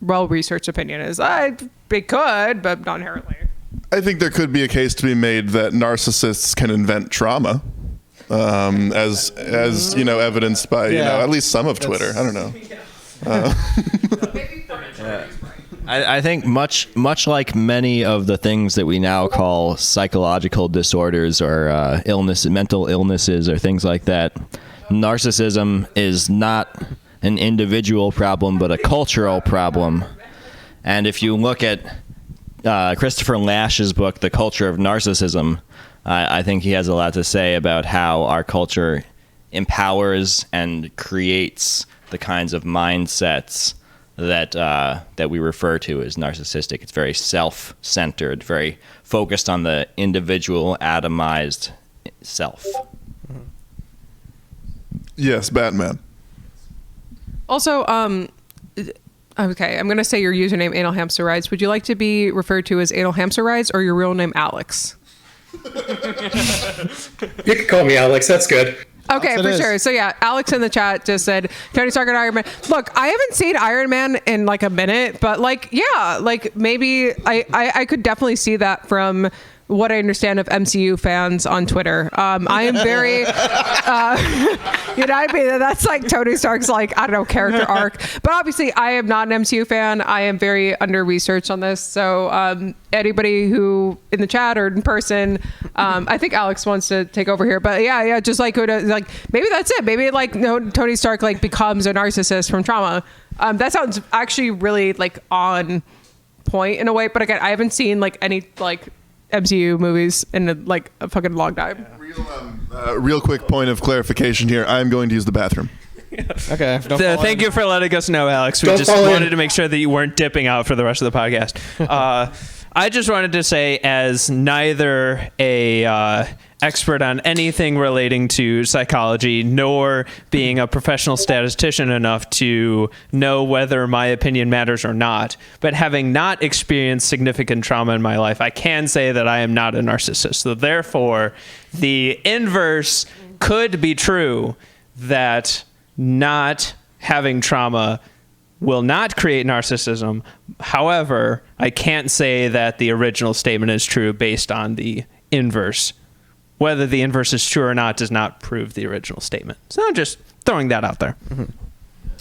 well-researched opinion is it could, but not inherently. I think there could be a case to be made that narcissists can invent trauma, as evidenced by at least some of Twitter. I don't know. I think much like many of the things that we now call psychological disorders or mental illnesses or things like that, narcissism is not an individual problem but a cultural problem. And if you look at Christopher Lash's book, The Culture of Narcissism, I think he has a lot to say about how our culture empowers and creates the kinds of mindsets that we refer to as narcissistic. It's very self-centered, very focused on the individual, atomized self. Yes, Batman. Also, okay, I'm going to say your username, Anal Hamster Rides. Would you like to be referred to as Anal Hamster Rides or your real name, Alex? You can call me Alex. That's good. Okay, for sure. So yeah, Alex in the chat just said Tony Stark and Iron Man. Look, I haven't seen Iron Man in like a minute, but like, yeah, like maybe I could definitely see that from what I understand of MCU fans on Twitter. I am very, that's like Tony Stark's like, I don't know, character arc. But obviously I am not an MCU fan. I am very under researched on this. So anybody who in the chat or in person, I think Alex wants to take over here. But yeah, just like maybe that's it. Maybe like Tony Stark like becomes a narcissist from trauma. That sounds actually really like on point in a way. But again, I haven't seen like any like MCU movies in like a fucking long time. Real quick point of clarification here. I'm going to use the bathroom. Okay. Thank you for letting us know, Alex. We Don't just fall in. wanted to make sure that you weren't dipping out for the rest of the podcast. I just wanted to say, as neither a expert on anything relating to psychology, nor being a professional statistician enough to know whether my opinion matters or not, but having not experienced significant trauma in my life, I can say that I am not a narcissist. So therefore, the inverse could be true, that not having trauma will not create narcissism. However, I can't say that the original statement is true based on the inverse. Whether the inverse is true or not does not prove the original statement. So I'm just throwing that out there. Mm-hmm.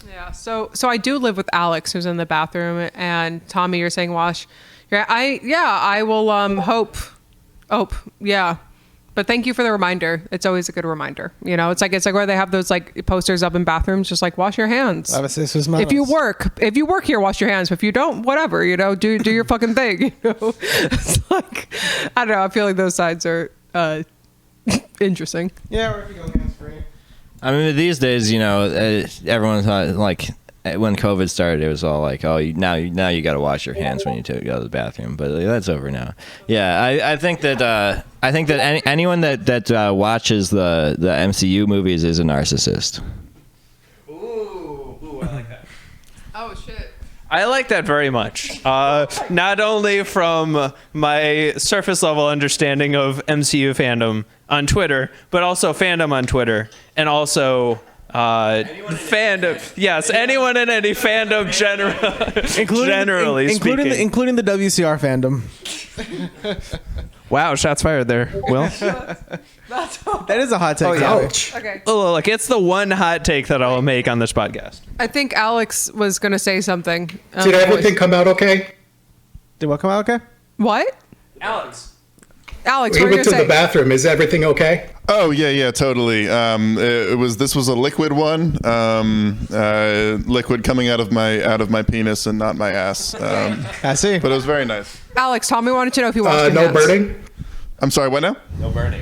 Yeah. So I do live with Alex, who's in the bathroom, and Tommy, you're saying wash. Yeah. I will hope. Yeah. But thank you for the reminder. It's always a good reminder. It's like where they have those like posters up in bathrooms, just like wash your hands. If you work here, wash your hands. If you don't, whatever, do your fucking thing. It's like, I don't know. I feel like those sides are interesting. Yeah, or if you go hands free. I mean, these days, everyone thought like when COVID started, it was all like, oh, now you got to wash your hands when you go to the bathroom. But like, that's over now. Yeah, I think that anyone that watches the MCU movies is a narcissist. Ooh, I like that. Oh shit. I like that very much. Not only from my surface level understanding of MCU fandom on Twitter, but also fandom on Twitter, and also fandom. Yes, anyone in any fandom generally speaking. including the WCR fandom. Wow, shots fired there, Will. That is a hot take. Oh, yeah. Ouch. Okay. Oh, look, it's the one hot take that I will make on this podcast. I think Alex was going to say something. Did everything come out okay? Did what come out okay? What? Alex. Alex, He what were you went to going to the say? bathroom. Is everything okay? Oh yeah, totally. This was a liquid one, liquid coming out of my penis and not my ass. I see. But it was very nice. Alex, Tommy wanted to know if you washed your No hands. burning? I'm sorry, what now? No burning.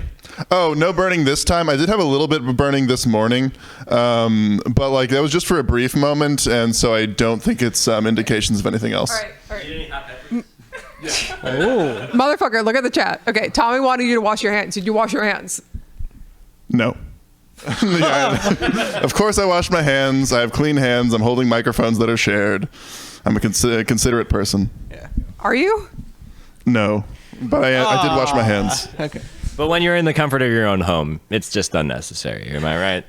Oh, no burning this time. I did have a little bit of burning this morning, but like that was just for a brief moment, and so I don't think it's indications of anything else. All right. Motherfucker, look at the chat. Okay, Tommy wanted you to wash your hands. Did you wash your hands? No. Of course I washed my hands. I have clean hands. I'm holding microphones that are shared. I'm a considerate person. Are you? No, but I did wash my hands. Okay. But when you're in the comfort of your own home, it's just unnecessary. Am I right?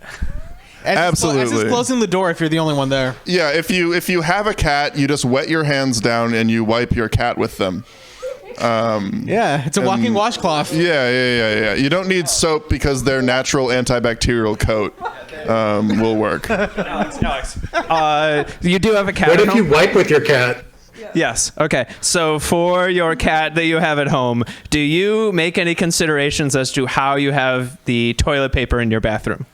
Absolutely. As it's closing the door if you're the only one there. Yeah, if you have a cat, you just wet your hands down and you wipe your cat with them. Yeah, it's a walking washcloth. Yeah. You don't need soap because their natural antibacterial coat will work. Alex. You do have a cat What at if you home? wipe with your cat? Yes. Okay. So for your cat that you have at home, do you make any considerations as to how you have the toilet paper in your bathroom?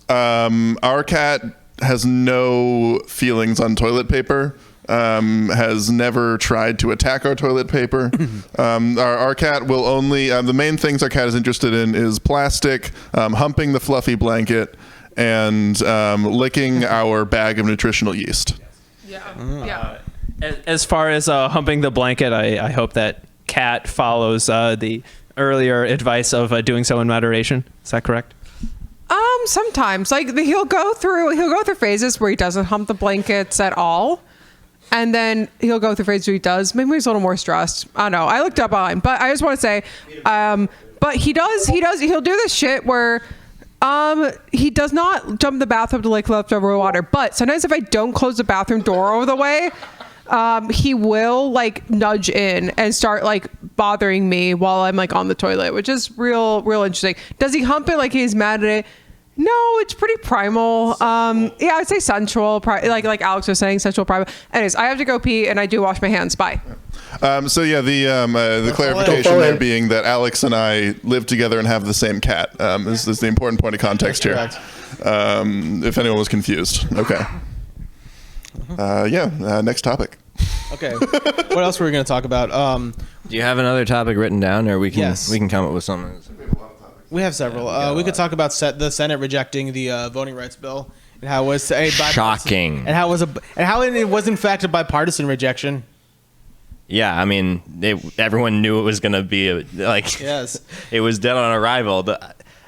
Our cat has no feelings on toilet paper. Has never tried to attack our toilet paper. Our cat will only, the main things our cat is interested in is plastic, humping the fluffy blanket, and licking our bag of nutritional yeast. Yeah. As far as humping the blanket, I hope that cat follows the earlier advice of doing so in moderation. Is that correct? Sometimes, like he'll go through phases where he doesn't hump the blankets at all, and then he'll go through phases where he does. Maybe he's a little more stressed. I don't know. I looked up on him, but I just want to say, but he'll do this shit where he does not jump in the bathtub to like leftover water. But sometimes if I don't close the bathroom door over the way, he will like nudge in and start like bothering me while I'm like on the toilet, which is real interesting. Does he hump it like he's mad at it? No, it's pretty primal. Yeah, I'd say sensual, like Alex was saying, sensual, primal. Anyways, I have to go pee and I do wash my hands. Bye. So yeah, the clarification there being that Alex and I live together and have the same cat. This is the important point of context here. If anyone was confused. Okay. Next topic. Okay. What else were we going to talk about? Do you have another topic written down, or we can Yes. we can come up with something? We have several. We could talk about the Senate rejecting the voting rights bill and how it was a bipartisan- Shocking. and how it was in fact a bipartisan rejection. Yeah, I mean, everyone knew it was going to be Yes. it was dead on arrival.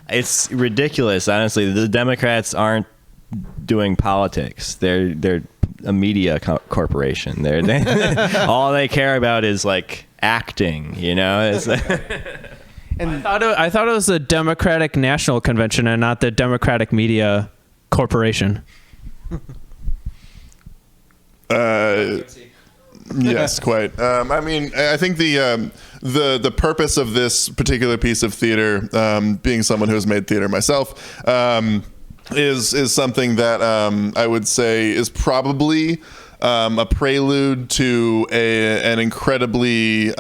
It's ridiculous, honestly. The Democrats aren't doing politics. They're a media corporation. All they care about is like acting, you know? It's And I thought it was the Democratic National Convention and not the Democratic Media Corporation. Yes, quite. I mean, I think the purpose of this particular piece of theater, being someone who has made theater myself, is something that I would say is probably a prelude to an incredibly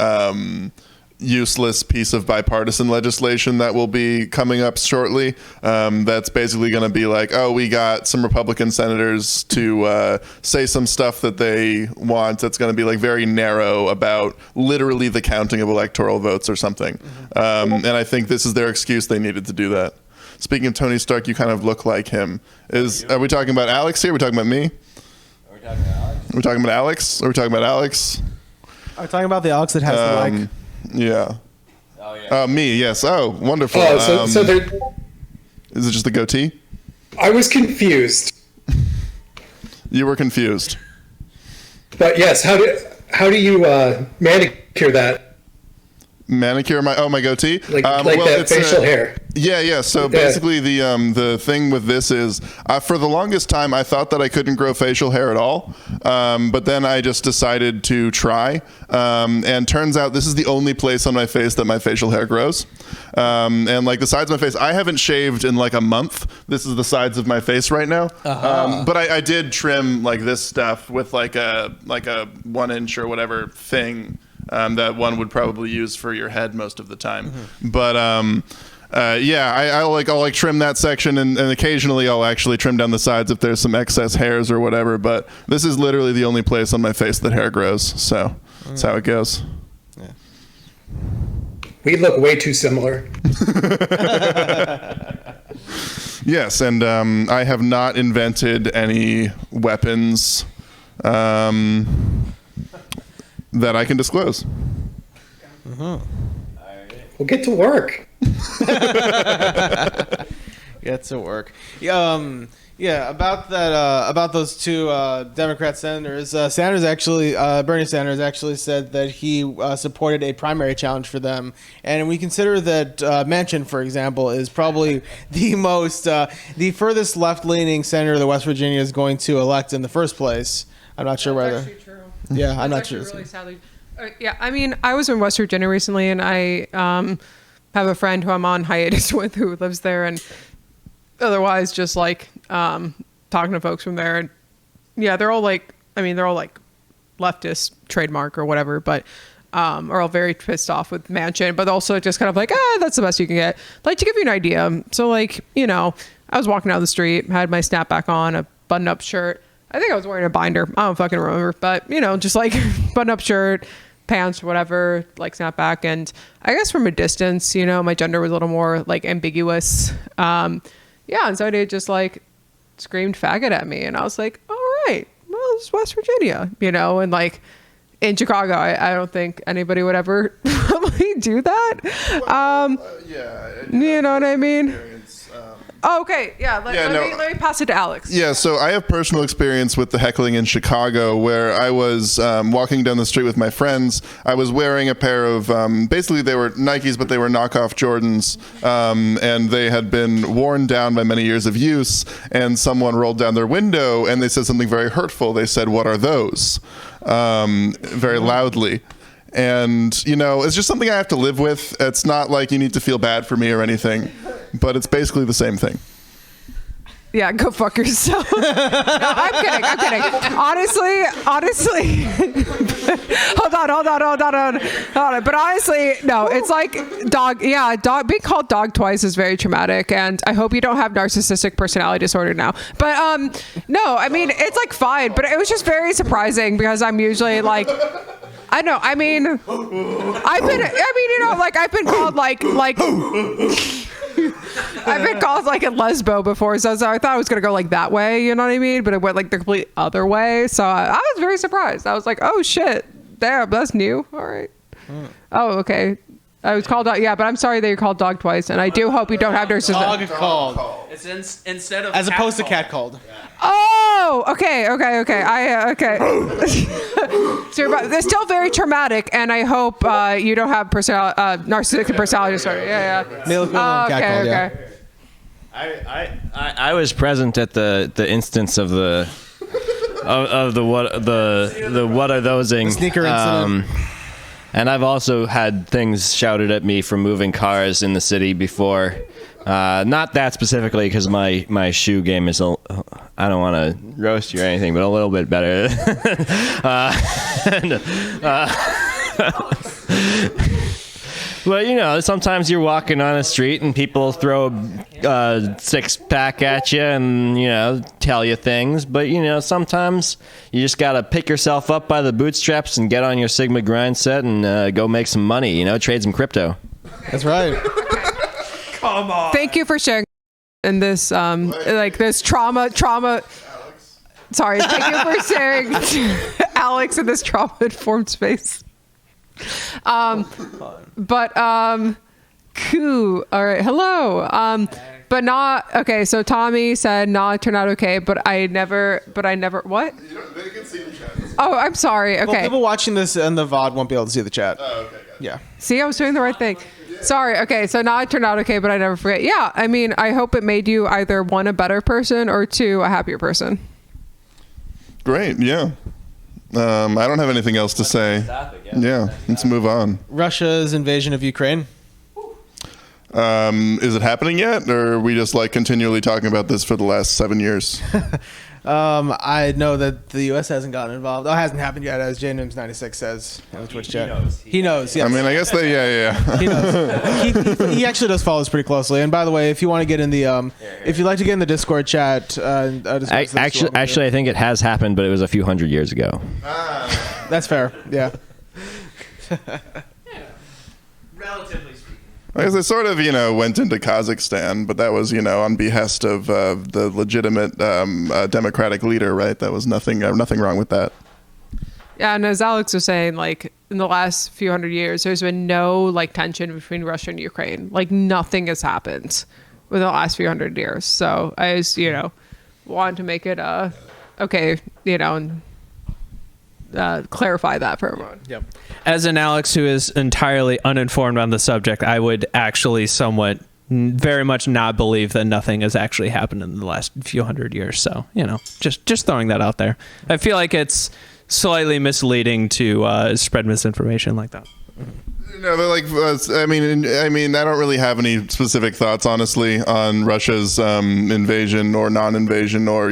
useless piece of bipartisan legislation that will be coming up shortly. That's basically going to be like, oh, we got some Republican senators to say some stuff that they want that's going to be like very narrow about literally the counting of electoral votes or something. And I think this is their excuse. They needed to do that. Speaking of Tony Stark, you kind of look like him. Are we talking about Alex here? Are we talking about me? Are we talking about Alex? Are we talking about Alex? Are we talking about the Alex that has the mic? Yeah. Oh, yeah. Me, yes. Oh, wonderful. So there, is it just the goatee? I was confused. You were confused. But yes, how do you manicure that? Manicure my goatee, Like that facial hair. Yeah. So basically, the thing with this is, for the longest time, I thought that I couldn't grow facial hair at all, but then I just decided to try, and turns out this is the only place on my face that my facial hair grows, and like the sides of my face, I haven't shaved in like a month. This is the sides of my face right now, but I did trim like this stuff with like a 1 inch or whatever thing. That one would probably use for your head most of the time. But I'll trim that section, and occasionally I'll actually trim down the sides if there's some excess hairs or whatever. But this is literally the only place on my face that hair grows. So that's how it goes. Yeah. We look way too similar. Yes, and I have not invented any weapons that I can disclose. Well, get to work. Get to work. About that. About those two Democrat senators. Bernie Sanders actually said that he supported a primary challenge for them, and we consider that Manchin, for example, is probably the furthest left-leaning senator that West Virginia is going to elect in the first place. I'm not sure whether. Yeah, I'm not sure. Really sadly. Yeah, I mean, I was in West Virginia recently, and I have a friend who I'm on hiatus with who lives there, and otherwise just like talking to folks from there, and yeah, they're all like leftist trademark or whatever, but are all very pissed off with Manchin, but also just kind of like, that's the best you can get. Like, to give you an idea, so like, I was walking down the street, had my snapback on, a button-up shirt. I think I was wearing a binder. I don't fucking remember. But, just like button-up shirt, pants, whatever, like snapback. And I guess from a distance, my gender was a little more like ambiguous. And somebody just like screamed faggot at me. And I was like, all right, well, it's West Virginia, and like in Chicago, I don't think anybody would ever probably do that. You know what I mean? Oh, okay. Yeah. Let me pass it to Alex. Yeah. So I have personal experience with the heckling in Chicago, where I was walking down the street with my friends. I was wearing a pair of basically they were Nikes, but they were knockoff Jordans, and they had been worn down by many years of use. And someone rolled down their window and they said something very hurtful. They said, "What are those?" Very loudly. And, it's just something I have to live with. It's not like you need to feel bad for me or anything, but it's basically the same thing. Yeah, go fuck yourself. No, I'm kidding. Honestly. Hold on. But honestly, no, it's like being called dog twice is very traumatic, and I hope you don't have narcissistic personality disorder now. But no, I mean, it's like fine, but it was just very surprising because I'm usually like, I know. I mean, I've been called like I've been called like a lesbo before, so I thought I was gonna go like that way, you know what I mean? But it went like the complete other way, so I was very surprised. I was like, oh shit, damn, that's new. All right. Oh, okay. I was called but I'm sorry that you're called dog twice, and I do hope you don't have narcissism. Dog called. It's instead of as cat opposed to called. cat called. Oh, okay. Okay. So it's still very traumatic, and I hope you don't have narcissistic personality disorder. Yeah. Male equivalent of cat called, yeah. I was present at the instance of the what are thosing The sneaker incident. and I've also had things shouted at me from moving cars in the city before. Not that specifically, because my shoe game is I don't want to roast you or anything, but a little bit better. But sometimes you're walking on a street and people throw a six-pack at you and tell you things. But sometimes you just gotta pick yourself up by the bootstraps and get on your Sigma grind set and go make some money. Trade some crypto. That's right. Come on. Thank you for sharing in this this trauma. Sorry, thank you for sharing, Alex, in this trauma-informed space. Cool. All right. Hello. But not okay. So Tommy said, "No, it turned out okay." But I never. What? They can see the chat. Oh, I'm sorry. Well, Okay. people watching this in the VOD won't be able to see the chat. Oh, okay, gotcha. Yeah. See, I was doing the right thing. Sorry. Okay. So now it turned out okay, but I never forget. Yeah. I mean, I hope it made you either one, a better person, or two, a happier person. Great. Yeah. I don't have anything else to say. Yeah. Let's move on. Russia's invasion of Ukraine. Is it happening yet, or are we just like continually talking about this for the last 7 years? I know that the U.S. hasn't gotten involved. Oh, it hasn't happened yet, as JNims96 says in the Twitch chat. He knows. Yes. I mean, I guess they. Yeah. He knows. He actually does follow us pretty closely. And by the way, if you want to get in the, if you'd like to get in the Discord chat, Actually, I think it has happened, but it was a few hundred years ago. that's fair. Yeah. Relatively speaking. I guess they sort of, went into Kazakhstan, but that was, on behest of the legitimate democratic leader, right? That was nothing wrong with that. Yeah, and as Alex was saying, like in the last few hundred years, there's been no like tension between Russia and Ukraine. Like nothing has happened within the last few hundred years. So I just, wanted to make it okay, and clarify that for everyone. Yep. As an Alex who is entirely uninformed on the subject, I would actually somewhat very much not believe that nothing has actually happened in the last few hundred years. So, just throwing that out there. I feel like it's slightly misleading to spread misinformation like that. No, they're like, I mean, I don't really have any specific thoughts, honestly, on Russia's invasion or non-invasion or,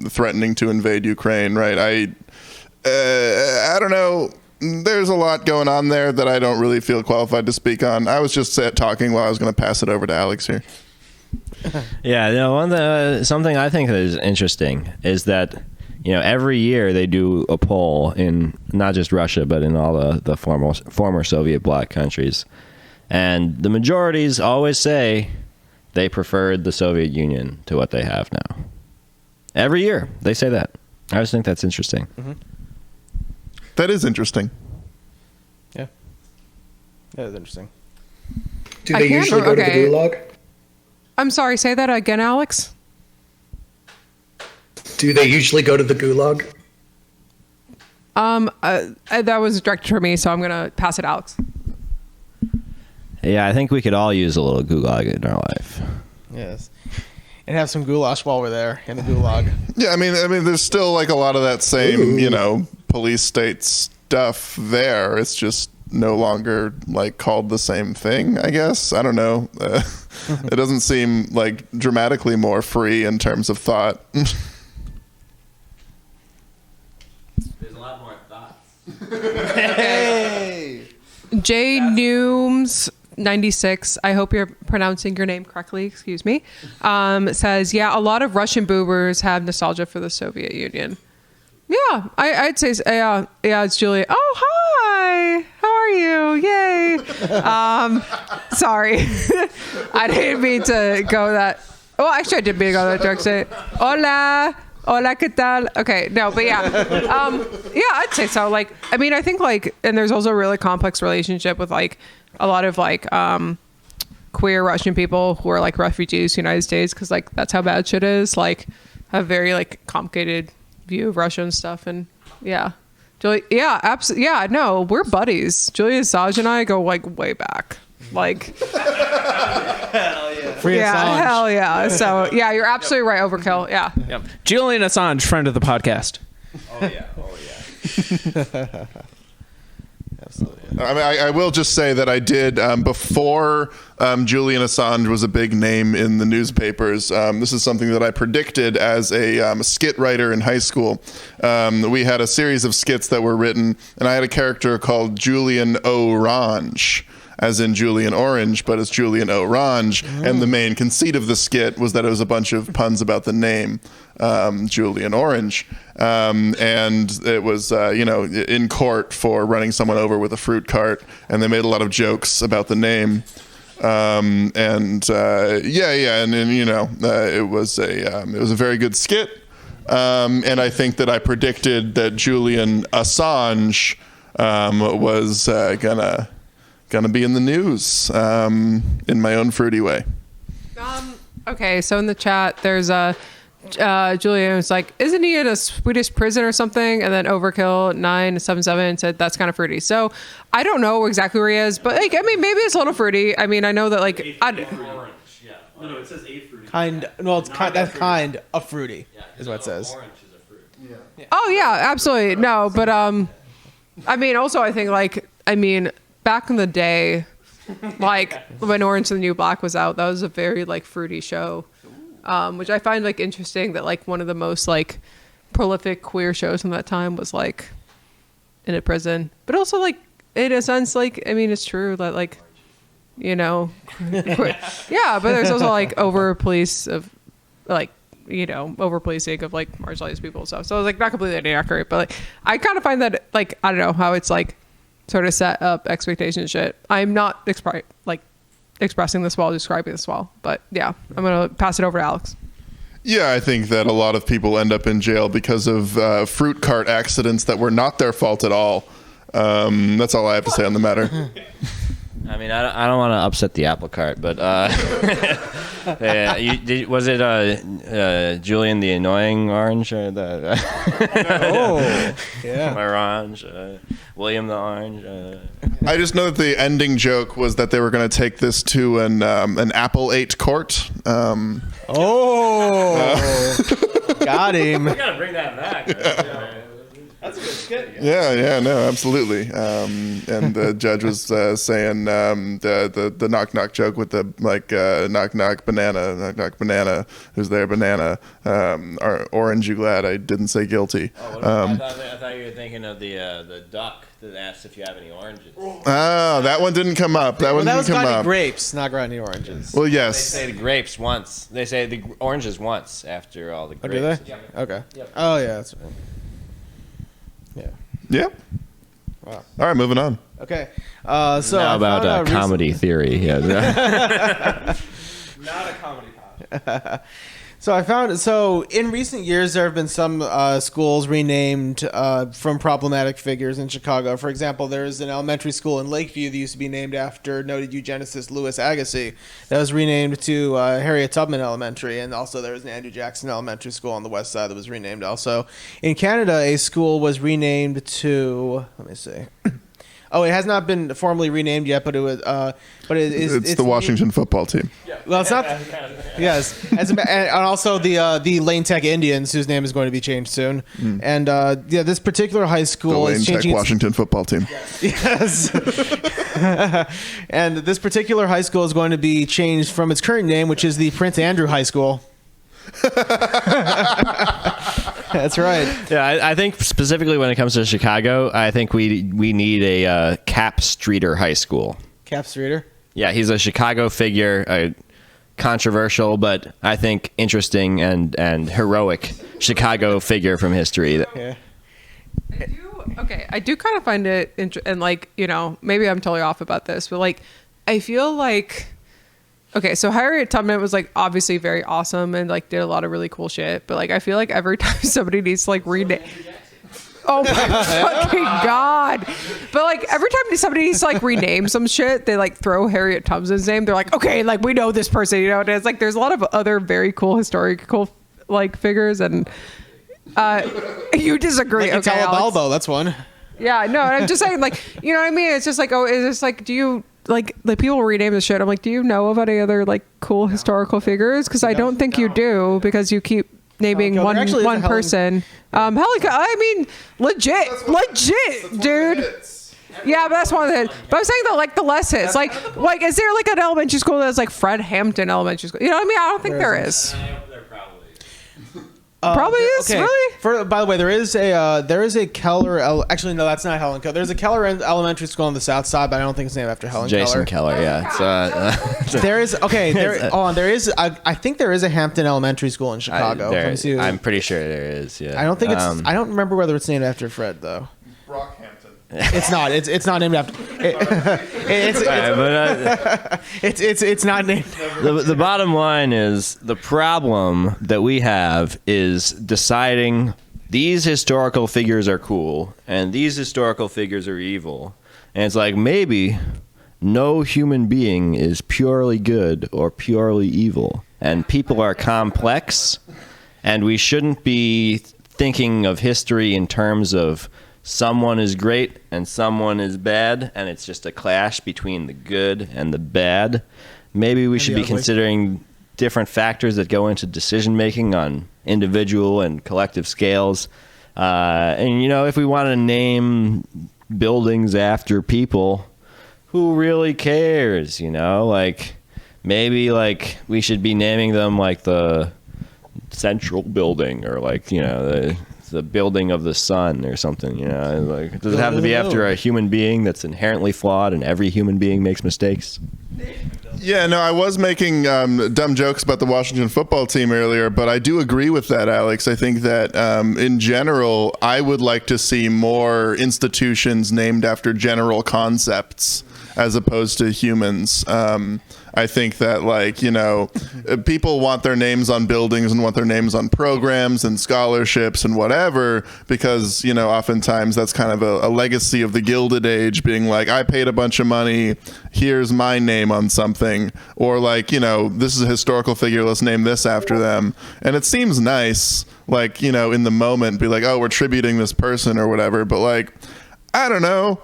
threatening to invade Ukraine, right? I don't know. There's a lot going on there that I don't really feel qualified to speak on. I was just talking while I was going to pass it over to Alex here. Yeah, something I think that is interesting is that every year they do a poll in not just Russia but in all the former Soviet bloc countries, and the majorities always say they preferred the Soviet Union to what they have now. Every year they say that. I just think that's interesting. Mm-hmm. That is interesting. Yeah. That is interesting. Do they usually go to the gulag? I'm sorry, say that again, Alex. Do they usually go to the gulag? That was directed for me, so I'm gonna pass it, Alex. Yeah, I think we could all use a little gulag in our life. Yes. And have some goulash while we're there in the gulag. Yeah, I mean, there's still like a lot of that same, police state stuff there. It's just no longer like called the same thing, I guess. I don't know. It doesn't seem like dramatically more free in terms of thought. There's a lot more thoughts. Hey! J Nooms 96, I hope you're pronouncing your name correctly, excuse me, says, yeah, a lot of Russian boomers have nostalgia for the Soviet Union. Yeah, I'd say, yeah, it's Julia. Oh, hi, how are you? Yay. Sorry, I didn't mean to go that, well, actually I did mean to go that direction. Hola, ¿qué tal? Okay, no, but yeah, yeah, I'd say so. Like, I mean, I think like, and there's also a really complex relationship with like, a lot of like queer Russian people who are like refugees to the United States because like that's how bad shit is. Like, have very like complicated view of Russia and stuff. And yeah, Julia, yeah, absolutely, yeah, no, we're buddies. Julia Assange and I go like way back. Like, Hell yeah. Free yeah, Assange. hell yeah. So yeah, you're absolutely right. Overkill. Yeah. Yep. Julian Assange, friend of the podcast. Absolutely. I mean, I will just say that I did before Julian Assange was a big name in the newspapers. This is something that I predicted as a skit writer in high school. We had a series of skits that were written, and I had a character called Julian Orange, as in Julian Orange, but it's Julian Orange. And the main conceit of the skit was that it was a bunch of puns about the name Julian Orange. And it was, in court for running someone over with a fruit cart. And they made a lot of jokes about the name. And it was a very good skit. And I think that I predicted that Julian Assange was gonna be in the news in my own fruity way. Okay, so in the chat, there's a Julian was like, isn't he in a Swedish prison or something? And then Overkill 977 said that's kind of fruity. So I don't know exactly where he is, but like, I mean, maybe it's a little fruity. I mean, I know that like, Orange, yeah. No, it says a fruity. It's kind of fruity, is what it says. Orange is a fruit. Yeah. oh yeah, absolutely. No, but I mean, also I think like, I mean, back in the day, like when Orange is the New Black was out, that was a very like fruity show. Which I find like interesting that like one of the most like prolific queer shows from that time was like in a prison, but also like in a sense like I mean it's true that like you know yeah, but there's also like over policing of like marginalized people and stuff. So it's like not completely inaccurate, but like I kind of find that like I don't know how it's like sort of set up expectations and shit. I'm not expressing this well, describing this well. But yeah, I'm going to pass it over to Alex. Yeah, I think that a lot of people end up in jail because of fruit cart accidents that were not their fault at all. That's all I have to say on the matter. I mean, I don't want to upset the apple cart, but was it Julian the Annoying Orange? Or Yeah. Orange, William the Orange. I just know that the ending joke was that they were going to take this to an Apple 8 court. Got him. We gotta bring that back. That's a good skit. Yeah, no, absolutely. And the judge was saying the knock knock joke with the like knock knock banana, who's there banana, orange you glad I didn't say guilty. I thought you were thinking of the duck that asked if you have any oranges. Oh, that one didn't come up. That one That didn't was come Granny up. Grapes, not Granny Oranges. Well, They yes. say the grapes once. They say the oranges once after all the Oh, grapes. do they? Okay. Oh yeah, that's right. Yeah. Yeah. Wow. All right, moving on. Okay. So Now I about found out comedy theory. Yeah. Not a comedy pod. So in recent years there have been some schools renamed from problematic figures in Chicago. For example, there is an elementary school in Lakeview that used to be named after noted eugenicist Louis Agassiz that was renamed to Harriet Tubman Elementary, and also there was an Andrew Jackson Elementary School on the west side that was renamed also. In Canada, a school was renamed to, let me see. Oh, it has not been formally renamed yet, but it was. It's the Washington football team. Well, it's not. Yes, and also the Lane Tech Indians, whose name is going to be changed soon. And this particular high The school Lane is Tech changing. Washington football team. Yes. And this particular high school is going to be changed from its current name, which is the Prince Andrew High School. That's right. Yeah, I think specifically when it comes to Chicago, I think we need a Cap Streeter High School. Cap Streeter. Yeah, he's a Chicago figure, controversial, but I think interesting and heroic Chicago figure from history. Yeah. I do kind of find it and like, you know, maybe I'm totally off about this, but like, I feel like, okay, so Harriet Tubman was like obviously very awesome and like did a lot of really cool shit, but like I feel like every time somebody needs to like rename, oh my fucking god! But like every time somebody needs to like rename some shit, they like throw Harriet Tubman's name. They're like, okay, like we know this person, you know. And it's like there's a lot of other very cool historical like figures, and you disagree. Like Okay, Italo Alex. Balbo, that's one. Yeah, no, I'm just saying, like, you know what I mean? It's just like, oh, is this like, do you like people rename the shit? I'm like, do you know of any other like cool historical figures? Because I don't think you do, because you keep naming There actually is a one Helen- person. I mean, legit, dude. Yeah, but that's one of the. But I'm saying that like the less hits, like is there like an elementary school that's like Fred Hampton Elementary School? You know what I mean? I don't think there is. There probably is. Probably is, Okay. really? By the way, there is a Keller. Actually, no, that's not Helen Keller. There's a Keller Elementary School on the south side, but I don't think it's named after Helen Jason Keller. Keller, yeah. There is There is. I think there is a Hampton Elementary School in Chicago. Let me see. I'm pretty sure there is. Yeah. I don't think it's. I don't remember whether it's named after Fred though. Brockhampton. It's not. It's not named after. It's not named. The bottom line is the problem that we have is deciding these historical figures are cool and these historical figures are evil. And it's like maybe no human being is purely good or purely evil. And people are complex And we shouldn't be thinking of history in terms of someone is great and someone is bad, and it's just a clash between the good and the bad. Maybe we should be considering different factors that go into decision making on individual and collective scales. And, if we want to name buildings after people, who really cares? Maybe we should be naming them like the Central Building, or the building of the sun or something. Does it have to be after a human being that's inherently flawed, and every human being makes mistakes? Yeah, no, I was making dumb jokes about the Washington football team earlier, but I do agree with that, Alex. I think that in general, I would like to see more institutions named after general concepts as opposed to humans. I think that people want their names on buildings and want their names on programs and scholarships and whatever, because, oftentimes that's kind of a legacy of the Gilded Age, being like, I paid a bunch of money, here's my name on something, or this is a historical figure, let's name this after them. And it seems nice, in the moment, be like, oh, we're tributing this person or whatever, but I don't know.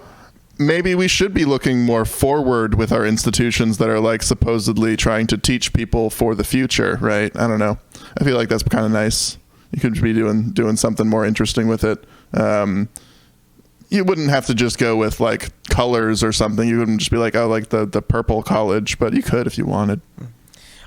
Maybe we should be looking more forward with our institutions that are supposedly trying to teach people for the future, right? I don't know. I feel like that's kind of nice. You could be doing something more interesting with it. You wouldn't have to just go with colors or something. You wouldn't just be the purple college, but you could if you wanted.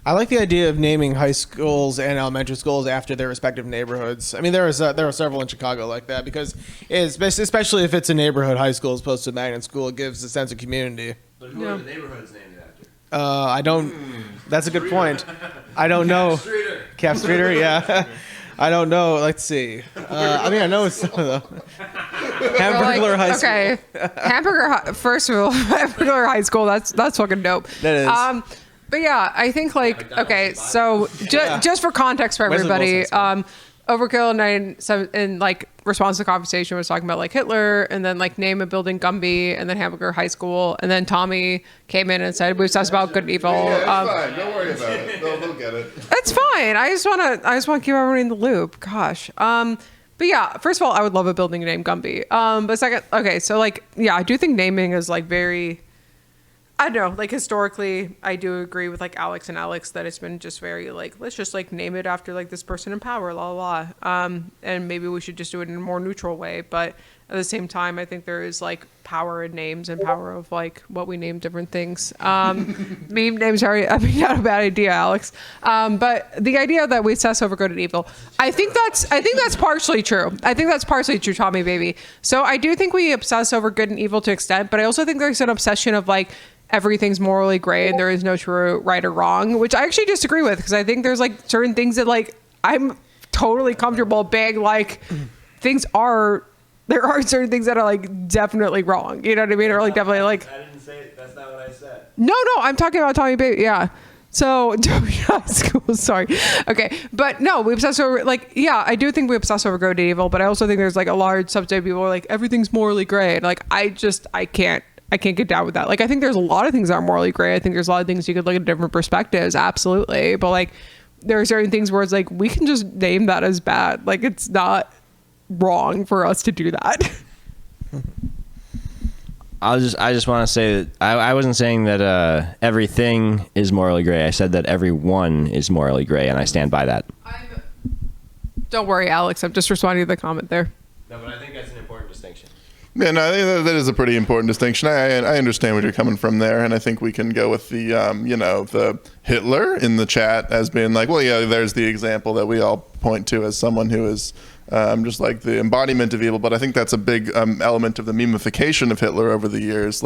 I like the idea of naming high schools and elementary schools after their respective neighborhoods. I mean, there are several in Chicago like that, because especially if it's a neighborhood high school as opposed to a magnet school, it gives a sense of community. But who are the neighborhoods named after? I don't. That's a good point. I don't know. Cap Streeter, yeah. I don't know. Let's see. I know it's some of them. Hamburger High School. Okay, First of all, Hamburger High School. That's fucking dope. That is. But yeah, I think so just for context for everybody, Overkill in response to the conversation was talking about Hitler, and then name a building Gumby, and then Hamburger High School, and then Tommy came in and said we obsessed about good and evil. Yeah, it's fine. Don't worry about it. They'll get it. It's fine. I just want to keep everyone in the loop. Gosh. But yeah, first of all, I would love a building named Gumby. But second, so I do think naming is very, I don't know, historically, I do agree with Alex that it's been just very let's just name it after this person in power, la la la. And maybe we should just do it in a more neutral way. But at the same time, I think there is power in names and power of what we name different things. Meme names are not a bad idea, Alex. But the idea that we obsess over good and evil, I think that's partially true. I think that's partially true, Tommy baby. So I do think we obsess over good and evil to an extent, but I also think there's an obsession of everything's morally gray and there is no true right or wrong, which I actually disagree with, because I think there's certain things that I'm totally comfortable being there are certain things that are definitely wrong, you know what I mean, or definitely I didn't say that's not what I said. no, I'm talking about Tommy Baby, yeah. So school, sorry. Okay, but no, we obsess over I do think we obsess over good and evil, but I also think there's a large subset of people who are everything's morally gray, and I can't get down with that. I think there's a lot of things that are morally gray. I think there's a lot of things you could look at different perspectives, absolutely. But there are certain things where it's we can just name that as bad. It's not wrong for us to do that. I just want to say that I wasn't saying that everything is morally gray. I said that everyone is morally gray, and I stand by that. Don't worry, Alex. I'm just responding to the comment there. No, but I think that's an important distinction. Yeah, no, I think that is a pretty important distinction. I understand where you're coming from there, and I think we can go with the, the Hitler in the chat as being there's the example that we all point to as someone who is just the embodiment of evil. But I think that's a big element of the memification of Hitler over the years.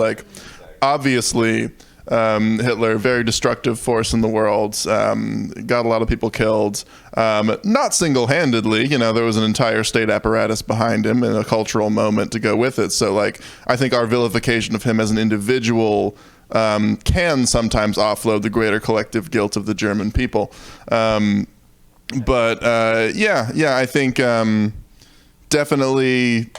Obviously, Hitler, very destructive force in the world, got a lot of people killed, not single-handedly, there was an entire state apparatus behind him and a cultural moment to go with it. So I think our vilification of him as an individual can sometimes offload the greater collective guilt of the German people. I think definitely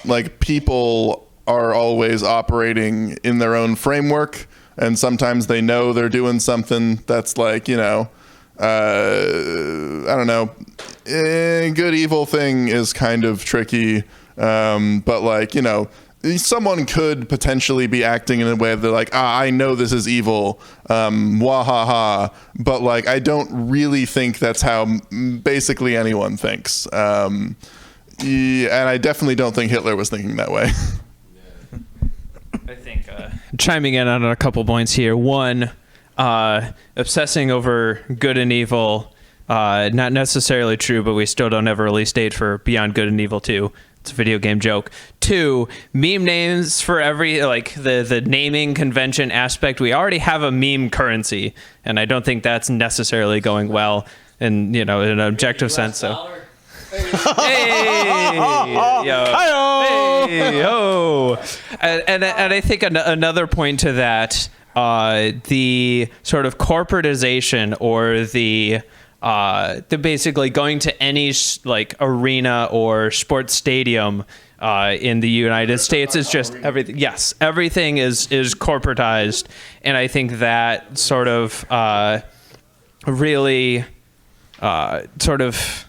people are always operating in their own framework. And sometimes they know they're doing something that's I don't know, good evil thing is kind of tricky. But like, you know, someone could potentially be acting in a way that they're like, I know this is evil, wahaha. But like, I don't really think that's how basically anyone thinks. And I definitely don't think Hitler was thinking that way. I think chiming in on a couple points here. One, obsessing over good and evil, not necessarily true, but we still don't have a release date for Beyond Good and Evil 2. It's a video game joke. Two, meme names for every, like the naming convention aspect. We already have a meme currency, and I don't think that's necessarily going well in, you know, in an objective sense. So. Hey, yo, hey, yo. And I think another point to that, the sort of corporatization or the basically going to any like arena or sports stadium in the United States is just everything. Yes, everything is corporatized, and I think that sort of really sort of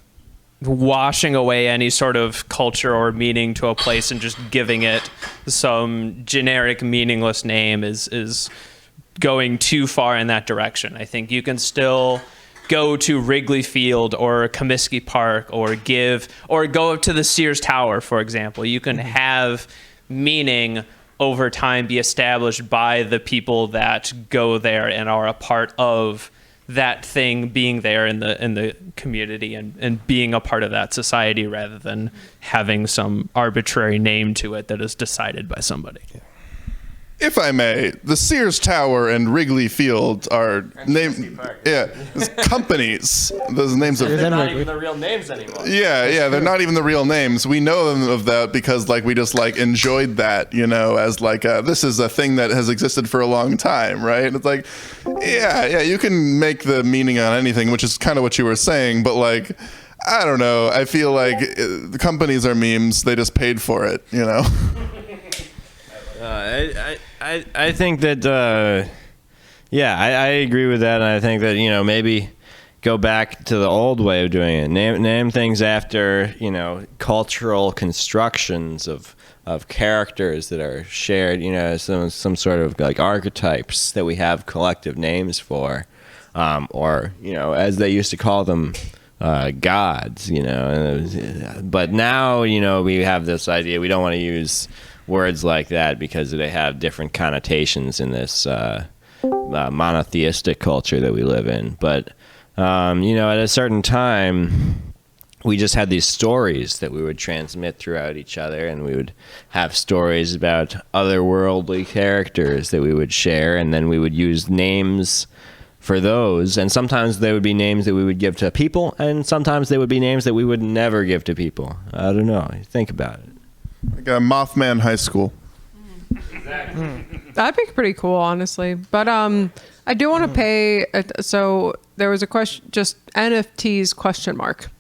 washing away any sort of culture or meaning to a place and just giving it some generic meaningless name is going too far in that direction. I think you can still go to Wrigley Field or Comiskey Park or go up to the Sears Tower, for example. You can have meaning over time be established by the people that go there and are a part of that thing being there in the community and being a part of that society rather than having some arbitrary name to it that is decided by somebody. If I may, the Sears Tower and Wrigley Field are named, companies. Those names of They're not even the real names anymore. yeah, they're not even the real names. We know them of that because like we just like enjoyed that, you know, as like this is a thing that has existed for a long time, right? And it's like, yeah, you can make the meaning on anything, which is kind of what you were saying, but like, I don't know. I feel like the companies are memes. They just paid for it, you know. I think that I agree with that, and I think that, you know, maybe go back to the old way of doing it. Name things after, you know, cultural constructions of characters that are shared, you know, some sort of like archetypes that we have collective names for, or, you know, as they used to call them, gods, you know. But now, you know, we have this idea we don't want to use words like that because they have different connotations in this monotheistic culture that we live in. But, you know, at a certain time, we just had these stories that we would transmit throughout each other, and we would have stories about otherworldly characters that we would share, and then we would use names for those. And sometimes they would be names that we would give to people, and sometimes they would be names that we would never give to people. I don't know. Think about it. Like Mothman High School. That'd be pretty cool, honestly. But I do want to pay. So there was a question, just NFTs question mark,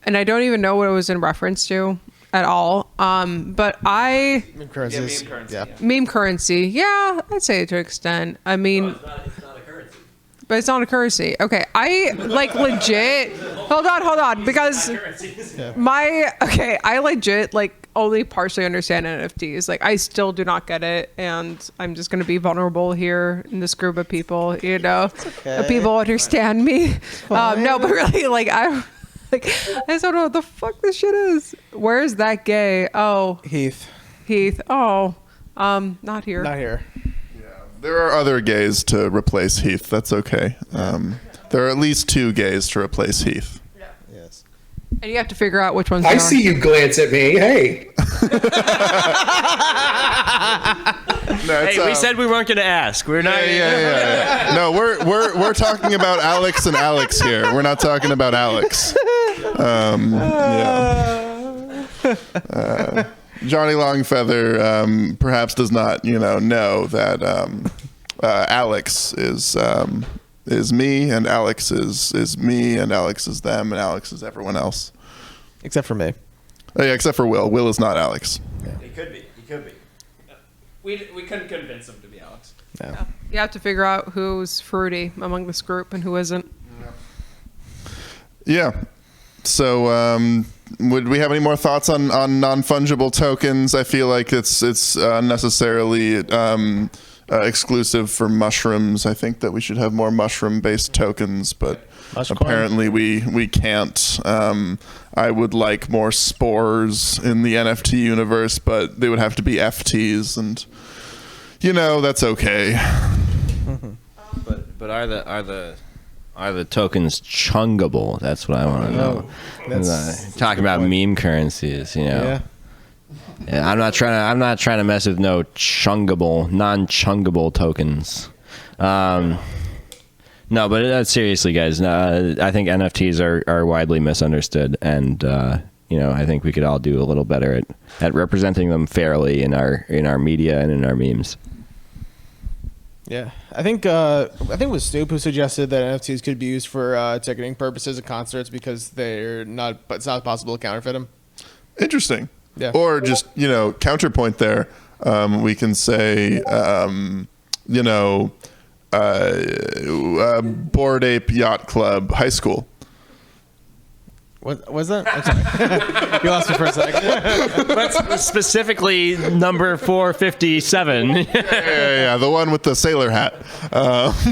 and I don't even know what it was in reference to at all. But Meme currencies. meme currency. Yeah, I'd say to an extent. I mean. It's not a currency. But it's not a currency. Okay, I like legit. Hold on, because I legit like only partially understand NFTs. Like I still do not get it, and I'm just gonna be vulnerable here in this group of people. You know, people understand me. No, but really, like I just don't know what the fuck this shit is. Where is that gay? Oh, Heath. Oh, not here. Not here. There are other gays to replace Heath. That's okay. There are at least 2 gays to replace Heath. Yes. And you have to figure out which one's. I see you glance at me. Hey. Hey, we said we weren't going to ask. We're not. Yeah. No, we're talking about Alex and Alex here. We're not talking about Alex. Johnny Longfeather perhaps does not, know that Alex is me, and Alex is me, and Alex is them, and Alex is everyone else. Except for me. Yeah, except for Will. Will is not Alex. Yeah. He could be. We couldn't convince him to be Alex. No. You have to figure out who's fruity among this group and who isn't. Yeah. So, would we have any more thoughts on non-fungible tokens? I feel like it's unnecessarily exclusive for mushrooms. I think that we should have more mushroom-based tokens, but apparently we can't. I would like more spores in the NFT universe, but they would have to be FTs, and that's okay. But are the tokens chungable? That's what I want to know. Talking about meme currencies, Yeah, I'm not trying to mess with no non-chungable tokens. No, but seriously, guys, I think NFTs are widely misunderstood, and I think we could all do a little better at representing them fairly in our media and in our memes. Yeah, I think it was Snoop who suggested that NFTs could be used for ticketing purposes at concerts because it's not possible to counterfeit them. Interesting. Yeah. Or just counterpoint there. We can say Bored Ape Yacht Club High School. What was that? I'm sorry. You lost me for a second. But specifically number 457. Yeah, the one with the sailor hat. That's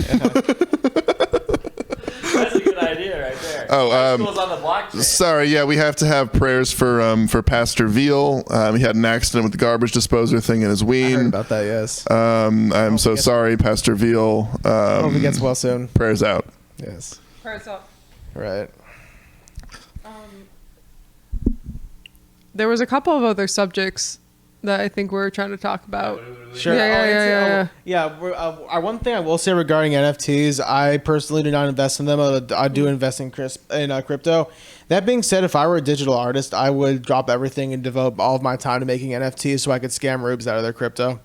a good idea right there. School's on the blockchain. Sorry, yeah, we have to have prayers for Pastor Veal. He had an accident with the garbage disposer thing in his I heard ween. about that. Yes. I'm so sorry, Pastor Veal. Hope he gets well soon. Prayers out. Yes. Prayers up. Right. There was a couple of other subjects that I think we were trying to talk about. Sure. One thing I will say regarding NFTs, I personally do not invest in them. I do invest in crypto. That being said, if I were a digital artist, I would drop everything and devote all of my time to making NFTs so I could scam rubes out of their crypto.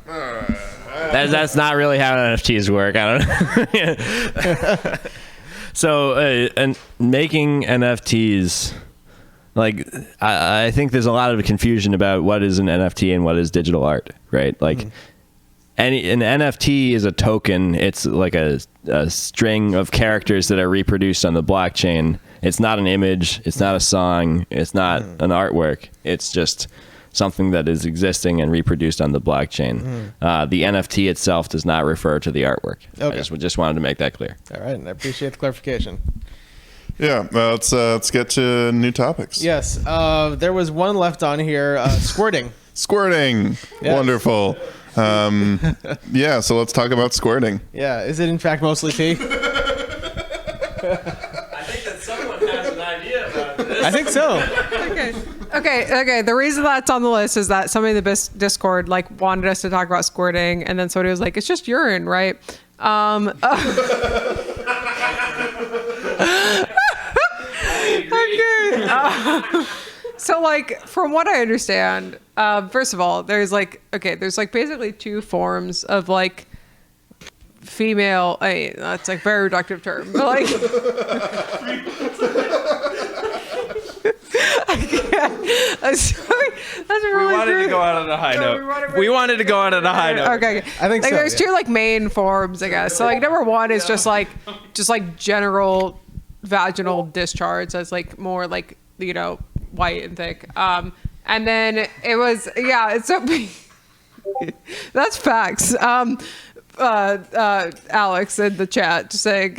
That's not really how NFTs work. I don't know. So, and making NFTs, like, I think there's a lot of confusion about what is an NFT and what is digital art, right? Like, an NFT is a token. It's like a string of characters that are reproduced on the blockchain. It's not an image. It's not a song. It's not an artwork. It's just something that is existing and reproduced on the blockchain. The NFT itself does not refer to the artwork. Okay. I just wanted to make that clear. All right, and I appreciate the clarification. Yeah, let's get to new topics. Yes, there was one left on here, squirting. Squirting. Yes. Wonderful. Yeah, so let's talk about squirting. Yeah, is it in fact mostly pee? I think that someone has an idea about this. I think so. Okay. The reason that's on the list is that somebody in the Discord wanted us to talk about squirting, and then somebody was like, "It's just urine, right?" Okay. So from what I understand, first of all, there's basically two forms of female. That's a very reductive term, but I can't. That's really We wanted great. to go out on a high note. We wanted to go out on a high note. Okay. I think so, there's yeah. two main forms, I guess. So number one is just general vaginal discharge. That's more white and thick. And then it was it's so that's facts. Alex in the chat just saying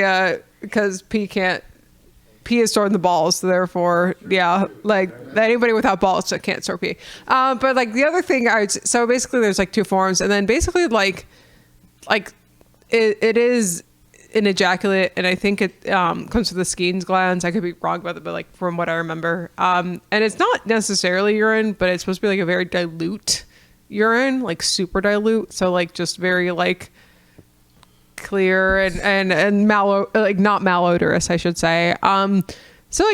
because pee is stored in the balls, so therefore, anybody without balls can't store pee. But the other thing, so basically there's two forms, and then basically it is an ejaculate, and I think it comes from the Skene's glands. I could be wrong about it, but from what I remember, and it's not necessarily urine, but it's supposed to be a very dilute urine, super dilute, so just very clear and not malodorous, I should say. So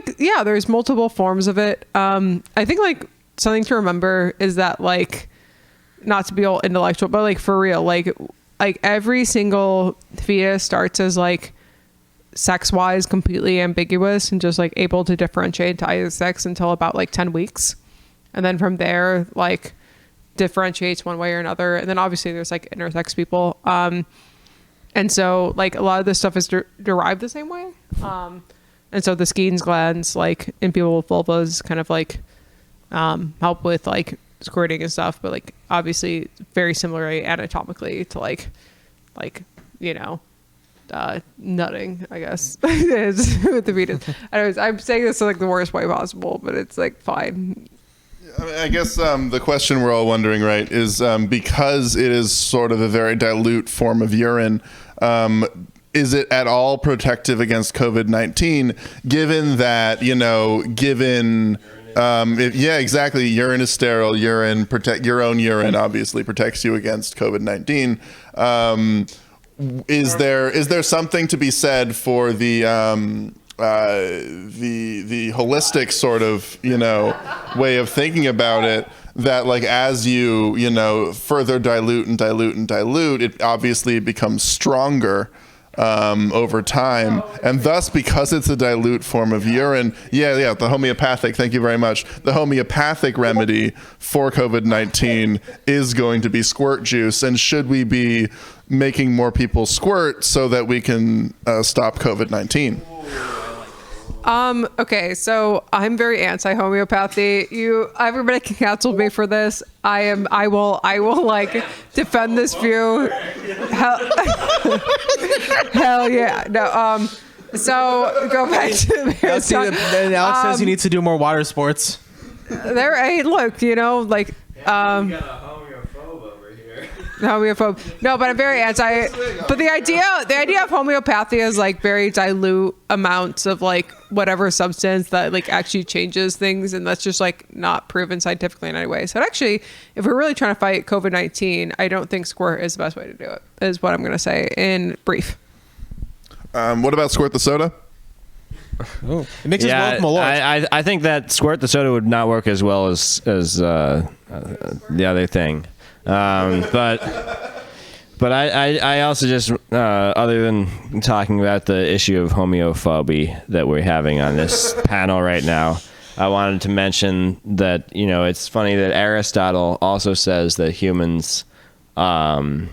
there's multiple forms of it. I think something to remember is that not to be all intellectual, but for real, every single fetus starts as sex wise completely ambiguous and just able to differentiate to either sex until about 10 weeks, and then from there differentiates one way or another, and then obviously there's intersex people. And so, a lot of this stuff is derived the same way. And so the Skene's glands, like in people with vulvas, kind of like help with like squirting and stuff, but like obviously very similarly anatomically to like nutting, I guess is with the fetus. Anyways, I'm saying this in like the worst way possible, but it's like fine. I guess the question we're all wondering, right, is because it is sort of a very dilute form of urine, is it at all protective against COVID-19, given that, yeah, exactly. Urine is sterile. Your own urine obviously protects you against COVID-19. Is there something to be said for the holistic sort of way of thinking about it, that like as you further dilute and dilute and dilute, it obviously becomes stronger over time, and thus because it's a dilute form of urine, the homeopathic, thank you very much, the homeopathic remedy for COVID-19 is going to be squirt juice. And should we be making more people squirt so that we can stop COVID-19? Okay, so I'm very anti-homeopathy. Everybody can cancel me for this. I will like defend this view. Hell yeah. No, so go back to the Alex says he needs to do more water sports. Hey, look, like, homophobe. No, but I'm very anti. But the idea of homeopathy is like very dilute amounts of like whatever substance that like actually changes things, and that's just like not proven scientifically in any way. So actually, if we're really trying to fight COVID-19, I don't think squirt is the best way to do it. Is what I'm going to say in brief. What about squirt the soda? It mixes both Malort. I think that squirt the soda would not work as well as the other thing. But I also just, other than talking about the issue of homophobia that we're having on this panel right now, I wanted to mention that, it's funny that Aristotle also says that humans, that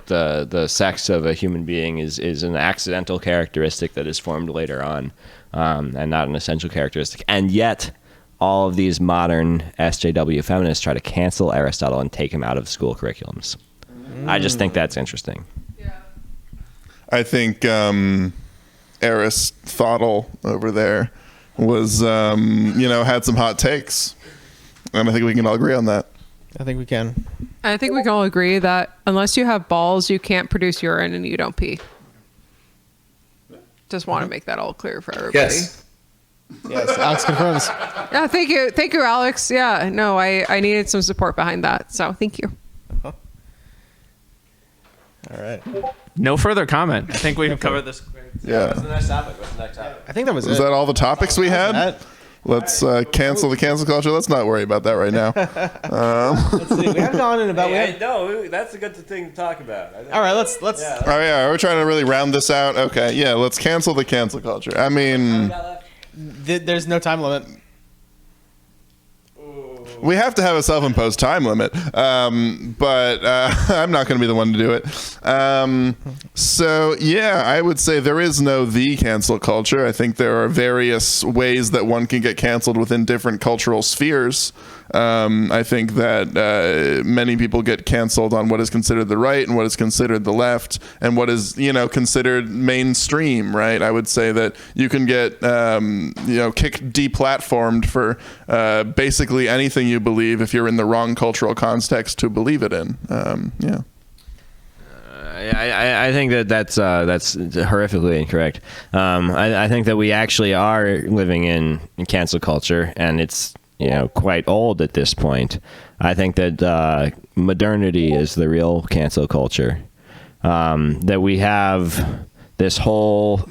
the sex of a human being is an accidental characteristic that is formed later on, and not an essential characteristic. And yet, all of these modern SJW feminists try to cancel Aristotle and take him out of school curriculums. I just think that's interesting. Yeah. I think Aristotle over there was, had some hot takes. And I think we can all agree on that. I think we can. I think we can all agree that unless you have balls, you can't produce urine and you don't pee. Just want to make that all clear for everybody. Yes. Yes, Alex confirms. Yeah, thank you, Alex. Yeah, no, I needed some support behind that, so thank you. All right. No further comment. I think we've covered this. Yeah. What's the next topic? I think that was Was it. that all the topics we had? That- Let's cancel the cancel culture. Let's not worry about that right now. Let's see. We haven't gone in about. No, that's a good thing to talk about. All right, let's. Oh yeah, we're trying to really round this out. Okay, yeah, let's cancel the cancel culture. I mean, There's no time limit. we have to have a self-imposed time limit, but I'm not going to be the one to do it. So yeah, I would say there is no the cancel culture. I think there are various ways that one can get canceled within different cultural spheres. I think that many people get canceled on what is considered the right and what is considered the left and what is considered mainstream, right? I would say that you can get kicked deplatformed for basically anything you believe if you're in the wrong cultural context to believe it in. Yeah. I think that's horrifically incorrect. I think that we actually are living in cancel culture, and it's quite old at this point. I think that modernity is the real cancel culture. That we have this whole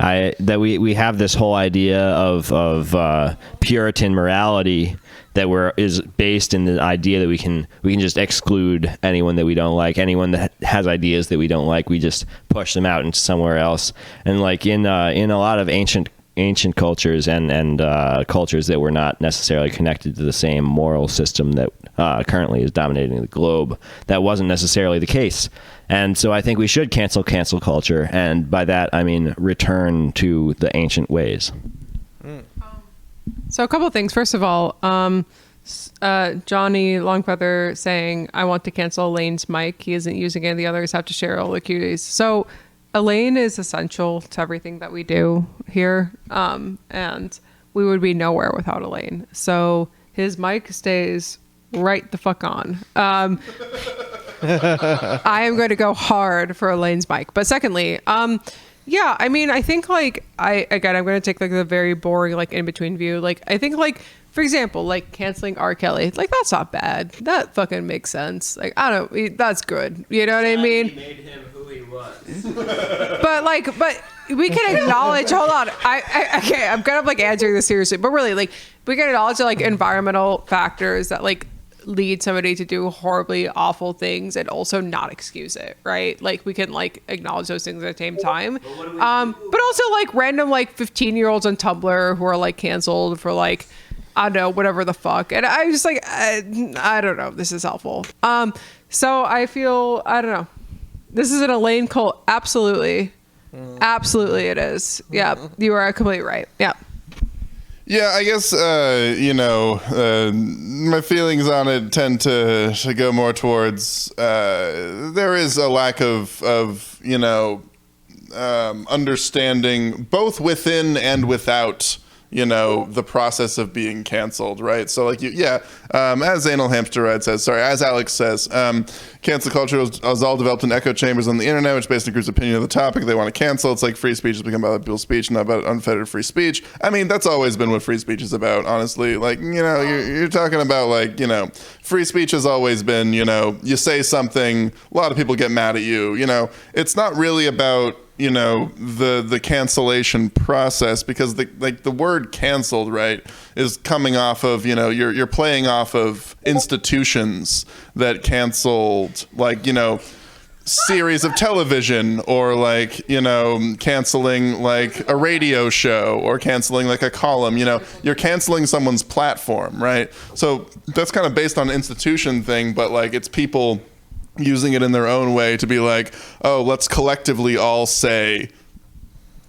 we have this whole idea of Puritan morality that is based in the idea that we can just exclude anyone that we don't like, anyone that has ideas that we don't like, we just push them out into somewhere else. And like in a lot of ancient cultures and cultures that were not necessarily connected to the same moral system that currently is dominating the globe. That wasn't necessarily the case. And so I think we should cancel culture. And by that, I mean return to the ancient ways. So a couple of things. First of all, Johnny Longfeather saying, I want to cancel Elaine's mic. He isn't using it. The others have to share all the cuties. So Elaine is essential to everything that we do here. And we would be nowhere without Elaine. So his mic stays right the fuck on. I am going to go hard for Elaine's mic. But secondly, yeah, I mean, I think like I'm going to take like the very boring, like in between view. Like, I think like, for example, like canceling R. Kelly, like that's not bad. That fucking makes sense. Like, I don't, that's good. You know what I mean? He made him who he was. but we can acknowledge, hold on. Okay, I'm kind of like answering this seriously, but really like we can acknowledge like environmental factors that like lead somebody to do horribly awful things and also not excuse it, right? Like we can like acknowledge those things at the same time. But also like random like 15-year-olds on Tumblr who are like canceled for like, I don't know, whatever the fuck. And I'm just like, I don't know if this is helpful. So I feel, I don't know. This is an Elaine cult. Absolutely. Absolutely it is. Yeah, you are completely right. Yeah. Yeah, I guess, my feelings on it tend to go more towards there is a lack of understanding both within and without, the process of being canceled, right? So like, as Anal Hamsterride says, as Alex says, cancel culture is all developed in echo chambers on the internet, which basically groups opinion of the topic they want to cancel. It's like free speech has become about people's speech, not about unfettered free speech. I mean, that's always been what free speech is about, honestly. Like, you're talking about like, free speech has always been, you say something, a lot of people get mad at you, it's not really about, the cancellation process, because the word canceled, right, is coming off of, you're playing off of institutions that canceled, like, series of television, or like, canceling like a radio show, or canceling like a column, you're canceling someone's platform, right? So that's kind of based on an institution thing, but like it's people using it in their own way to be like, oh, let's collectively all say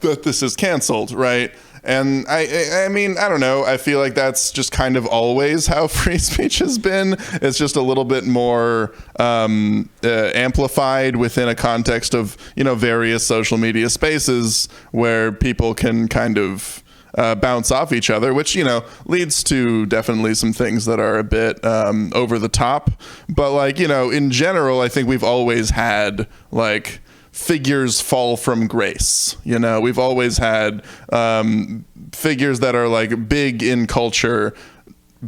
that this is canceled, right? And I mean, I don't know. I feel like that's just kind of always how free speech has been. It's just a little bit more amplified within a context of, various social media spaces where people can kind of bounce off each other, which, leads to definitely some things that are a bit over the top. But like, in general, I think we've always had like figures fall from grace. We've always had figures that are like big in culture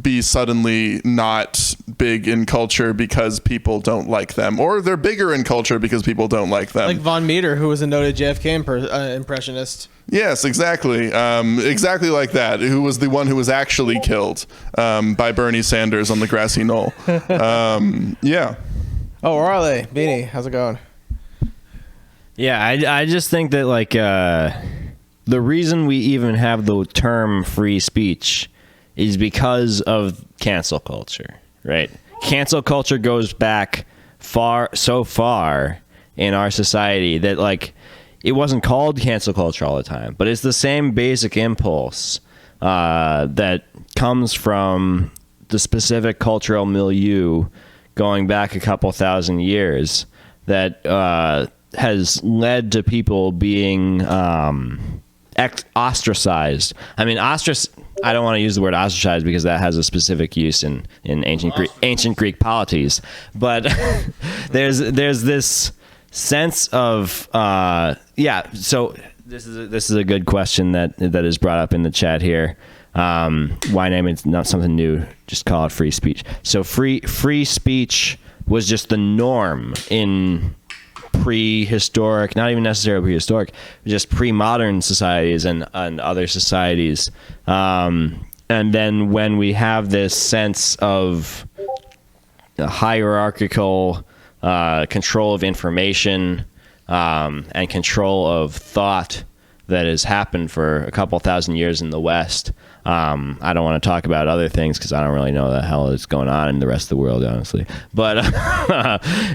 be suddenly not big in culture because people don't like them, or they're bigger in culture because people don't like them. Like Von Meter, who was a noted JFK impressionist. Yes, exactly. Exactly like that. Who was the one who was actually killed by Bernie Sanders on the grassy knoll. Yeah. Oh, where are they? Beanie, how's it going? Yeah, I just think that like the reason we even have the term free speech is because of cancel culture, right? Cancel culture goes back so far in our society that like it wasn't called cancel culture all the time, but it's the same basic impulse that comes from the specific cultural milieu going back a couple thousand years that has led to people being ostracized. I mean, I don't want to use the word ostracized because that has a specific use in ancient Greek polities. But there's this sense of So this is a good question that is brought up in the chat here. Why name it not something new? Just call it free speech. So free speech was just the norm in prehistoric, not even necessarily prehistoric, just pre-modern societies and other societies. And then when we have this sense of hierarchical control of information and control of thought that has happened for a couple thousand years in the West. I don't want to talk about other things because I don't really know the hell is going on in the rest of the world, honestly. But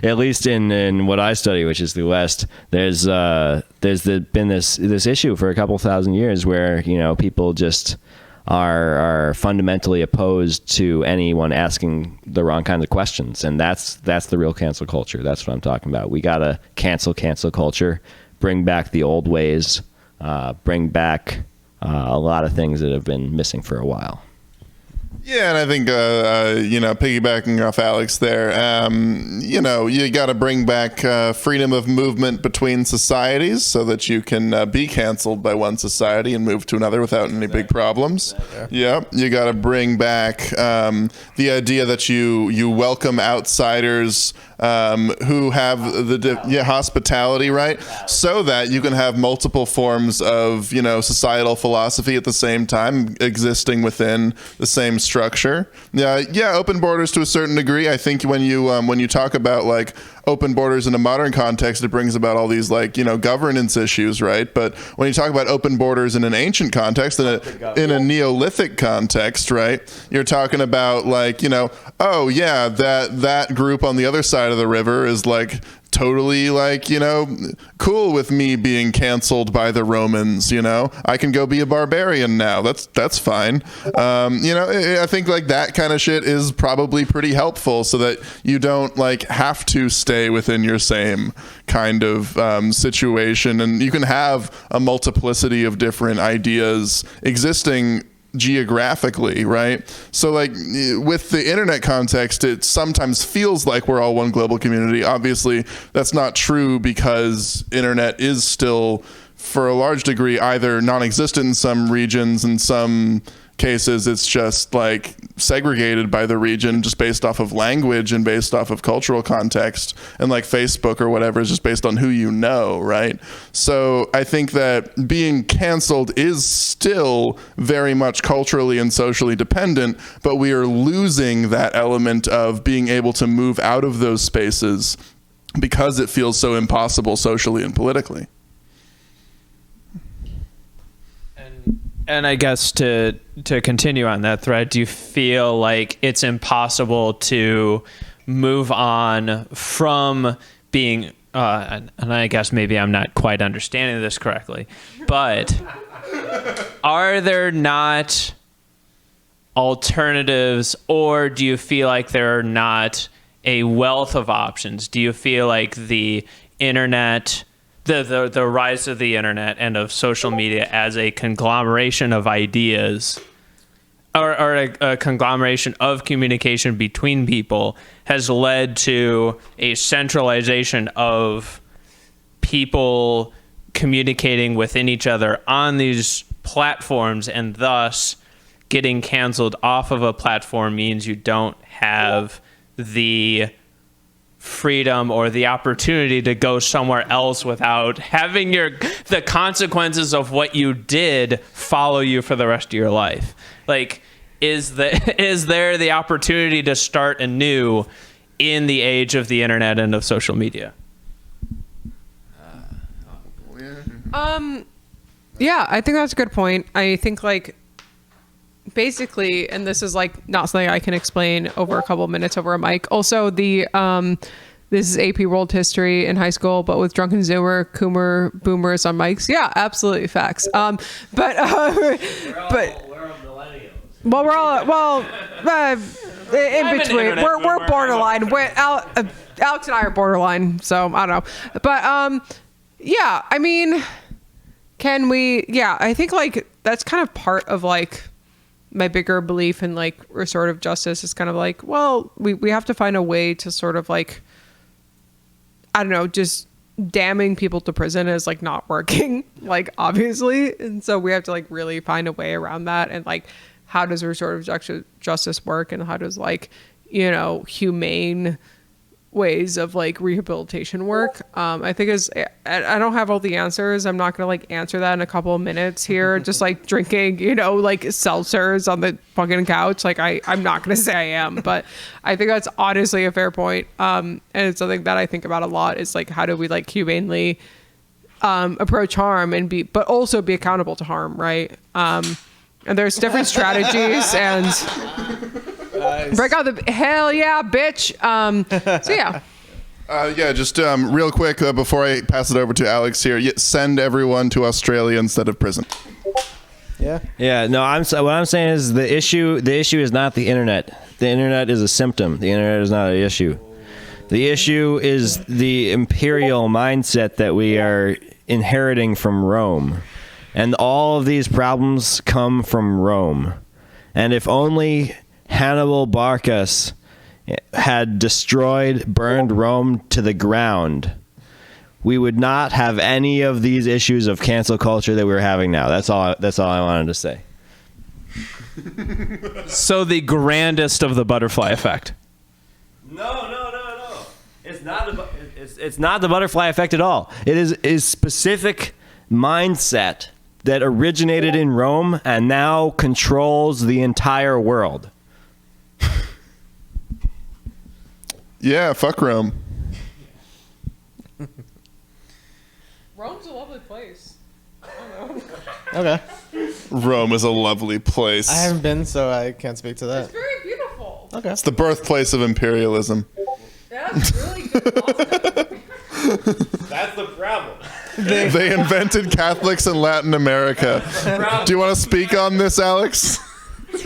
at least in what I study, which is the West, there's been this issue for a couple thousand years where, you know, people just are fundamentally opposed to anyone asking the wrong kinds of questions, and that's the real cancel culture. That's what I'm talking about. We gotta cancel culture, bring back the old ways, bring back a lot of things that have been missing for a while. Yeah, and I think, you know, piggybacking off Alex there, you know, you got to bring back freedom of movement between societies so that you can be canceled by one society and move to another without any big problems. Yeah, you got to bring back the idea that you welcome outsiders who have the hospitality, right? So that you can have multiple forms of, you know, societal philosophy at the same time existing within the same structure. Yeah, open borders to a certain degree. I think when you talk about like open borders in a modern context, it brings about all these like, you know, governance issues, right? But when you talk about open borders in an ancient context, in a Neolithic context, right, you're talking about like, you know, oh yeah, that group on the other side of the river is like totally like, you know, cool with me being canceled by the Romans, you know, I can go be a barbarian now. That's fine. You know, I think like that kind of shit is probably pretty helpful so that you don't like have to stay within your same kind of situation, and you can have a multiplicity of different ideas existing geographically, right? So like with the internet context, it sometimes feels like we're all one global community. Obviously that's not true because internet is still for a large degree either non-existent in some regions, in some cases it's just like segregated by the region just based off of language and based off of cultural context, and like Facebook or whatever is just based on who you know, right? So I think that being canceled is still very much culturally and socially dependent, but we are losing that element of being able to move out of those spaces because it feels so impossible socially and politically. And I guess to continue on that thread, do you feel like it's impossible to move on from being, and I guess maybe I'm not quite understanding this correctly, but are there not alternatives, or do you feel like there are not a wealth of options? Do you feel like the internet, the rise of the internet and of social media as a conglomeration of ideas, or a conglomeration of communication between people, has led to a centralization of people communicating within each other on these platforms, and thus getting canceled off of a platform means you don't have the freedom or the opportunity to go somewhere else without having the consequences of what you did follow you for the rest of your life? Like, is there the opportunity to start anew in the age of the internet and of social media? Yeah, I think that's a good point. I think like basically, and this is like not something I can explain over a couple of minutes over a mic. Also, the this is AP World History in high school, but with drunken Zoomer, Coomer, boomers on mics. Yeah, absolutely facts. But we're all millennials. well, in between, we're borderline. Alex and I are borderline, so I don't know. But yeah, I mean, can we? Yeah, I think like that's kind of part of like my bigger belief in like restorative justice is kind of like, well, we have to find a way to sort of like, I don't know, just damning people to prison is like not working, like obviously. And so we have to like really find a way around that. And like, how does restorative justice work? And how does like, you know, humane ways of like rehabilitation work? I think I don't have all the answers. I'm not gonna like answer that in a couple of minutes here, just like drinking, you know, like seltzers on the fucking couch. Like I'm not gonna say I am, but I think that's honestly a fair point. And it's something that I think about a lot, is like, how do we like humanely approach harm but also be accountable to harm, right? And there's different strategies and break out the hell yeah, bitch. So yeah. Just real quick before I pass it over to Alex here, send everyone to Australia instead of prison. Yeah. No, what I'm saying is the issue is not the internet. The internet is a symptom. The internet is not an issue. The issue is the imperial mindset that we are inheriting from Rome. And all of these problems come from Rome. And if only Hannibal Barcas had burned Rome to the ground, we would not have any of these issues of cancel culture that we're having now. That's all I wanted to say. So the grandest of the butterfly effect. No. It's not the butterfly effect at all. It is a specific mindset that originated in Rome and now controls the entire world. Yeah, fuck Rome. Rome's a lovely place. I don't know. Okay. Rome is a lovely place. I haven't been, so I can't speak to that. It's very beautiful. Okay. It's the birthplace of imperialism. That's really good pasta. That's the problem. They invented Catholics in Latin America. Do you want to speak on this, Alex?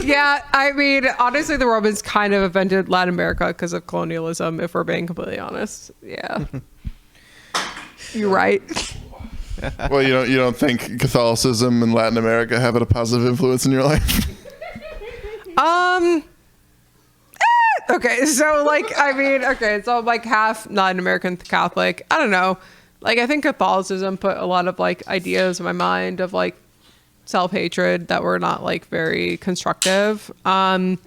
Yeah, I mean, honestly, the Romans kind of invented Latin America because of colonialism, if we're being completely honest. Yeah. You're right. Well, you don't think Catholicism in Latin America have a positive influence in your life? Okay, so so I'm half Latin American Catholic. I don't know. I think Catholicism put a lot of ideas in my mind of self-hatred that were not very constructive. But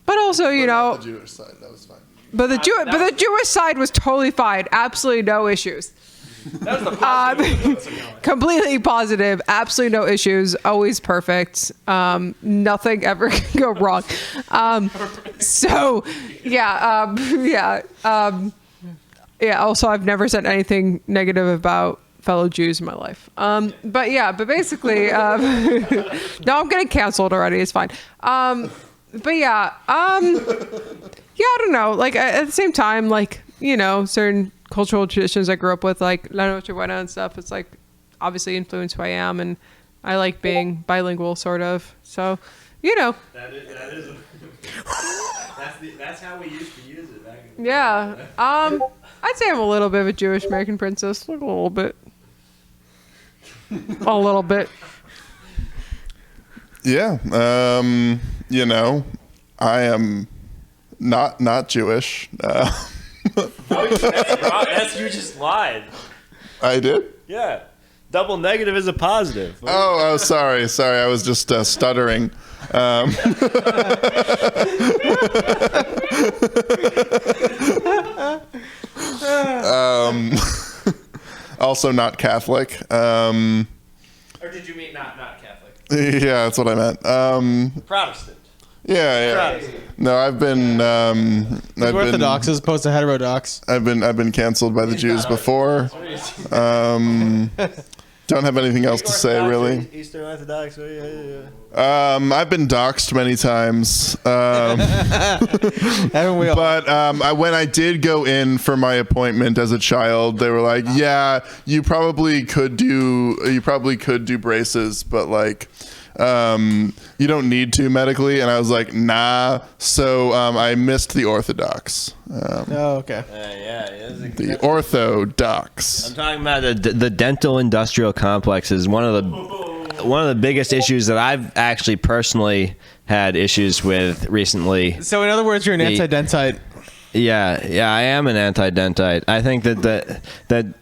also, The Jewish side, that was fine. but the Jewish side was totally fine. Absolutely no issues. That was the positive. Completely positive. Absolutely no issues. Always perfect. Nothing ever can go wrong. Also, I've never said anything negative about fellow Jews in my life. But basically, no, I'm getting canceled already. It's fine. I don't know. At the same time, certain cultural traditions I grew up with, La Noche Buena and stuff, it's obviously influenced who I am, and I like being bilingual, sort of. So, That is that's how we used to use it back in the yeah. I'd say I'm a little bit of a Jewish American princess. A little bit. A little bit. Yeah. I am not Jewish. That's you just lied. I did? Yeah. Double negative is a positive. Oh, sorry. I was just stuttering. Also not Catholic. Or did you mean not Catholic? Yeah, that's what I meant. Protestant. Yeah. Protestant. No, I've been Orthodox as opposed to heterodox. I've been canceled by the Jews before. Don't have anything else to say, really. Eastern Orthodox. Yeah. I've been doxxed many times. Haven't we all? But when I did go in for my appointment as a child, they were like, "Yeah, you probably could do braces, but you don't need to medically." And I was like, "Nah." So I missed the Orthodox. Oh, okay. The Orthodox. I'm talking about the dental industrial complex is one of the biggest issues that I've actually personally had issues with recently. So in other words, you're an anti-dentite. Yeah, I am an anti-dentite. I think that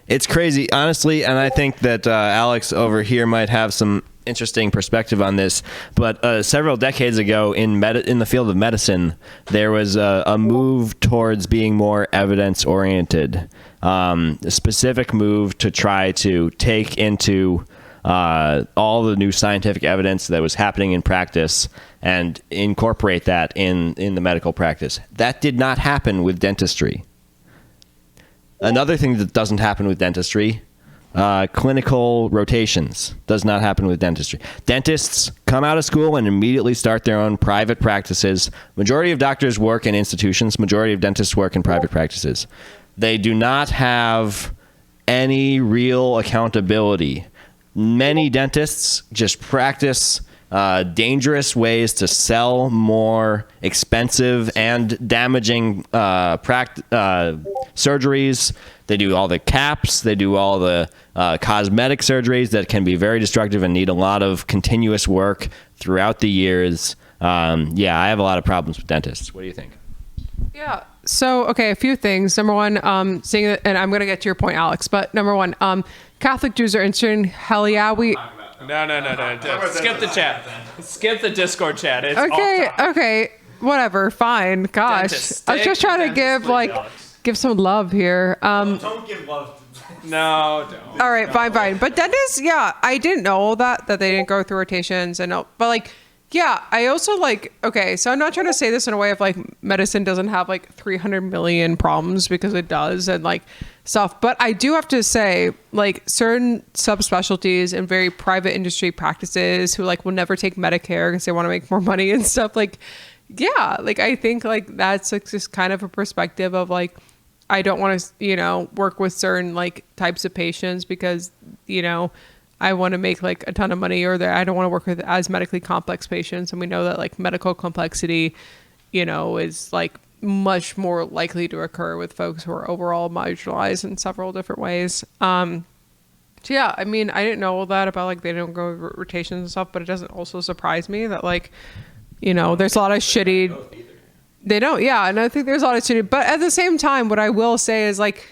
it's crazy, honestly, and I think that Alex over here might have some interesting perspective on this. But several decades ago, in the field of medicine, there was a move towards being more evidence-oriented, a specific move to try to take into all the new scientific evidence that was happening in practice and incorporate that in the medical practice. That did not happen with dentistry. Another thing that doesn't happen with dentistry, clinical rotations does not happen with dentistry. Dentists come out of school and immediately start their own private practices. Majority of doctors work in institutions. Majority of dentists work in private practices. They do not have any real accountability. Many dentists just practice dangerous ways to sell more expensive and damaging surgeries. They do all the caps. They do all the cosmetic surgeries that can be very destructive and need a lot of continuous work throughout the years. Yeah, I have a lot of problems with dentists. What do you think? Yeah. So, okay, a few things. Number one, seeing that, and I'm going to get to your point, Alex, but number one, Catholic Jews are interested. Hell yeah, we... No. Skip the chat. Skip the Discord chat. It's Okay, whatever, fine. Gosh. Dentist. I was just trying to give, Dentist, please, Alex. give some love here. Don't give love. No, don't. All right, fine. But dentists, yeah, I didn't know all that they didn't go through rotations and all, but like, yeah, I also like, okay, so I'm not trying to say this in a way of like medicine doesn't have like 300 million problems, because it does, and like stuff. But I do have to say, like, certain subspecialties and very private industry practices who like will never take Medicare because they want to make more money and stuff. Like, yeah, like I think like that's like just kind of a perspective of like, I don't want to, work with certain like types of patients because, I want to make like a ton of money, or that I don't want to work with as medically complex patients. And we know that like medical complexity, is like much more likely to occur with folks who are overall marginalized in several different ways. So yeah, I mean, I didn't know all that about like they don't go rotations and stuff, but it doesn't also surprise me that like, there's a lot of shitty. They don't, yeah, and I think there's a lot of shitty. But at the same time, what I will say is like,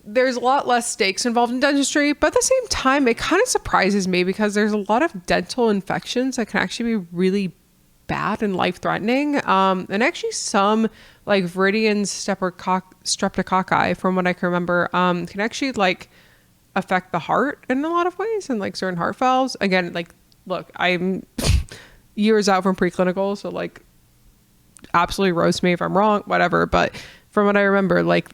there's a lot less stakes involved in dentistry, but at the same time, it kind of surprises me because there's a lot of dental infections that can actually be really bad and life-threatening. And actually some like Viridian streptococci, from what I can remember, can actually like affect the heart in a lot of ways and like certain heart valves. Again, like, look, I'm years out from preclinical, so like absolutely roast me if I'm wrong, whatever. But from what I remember, like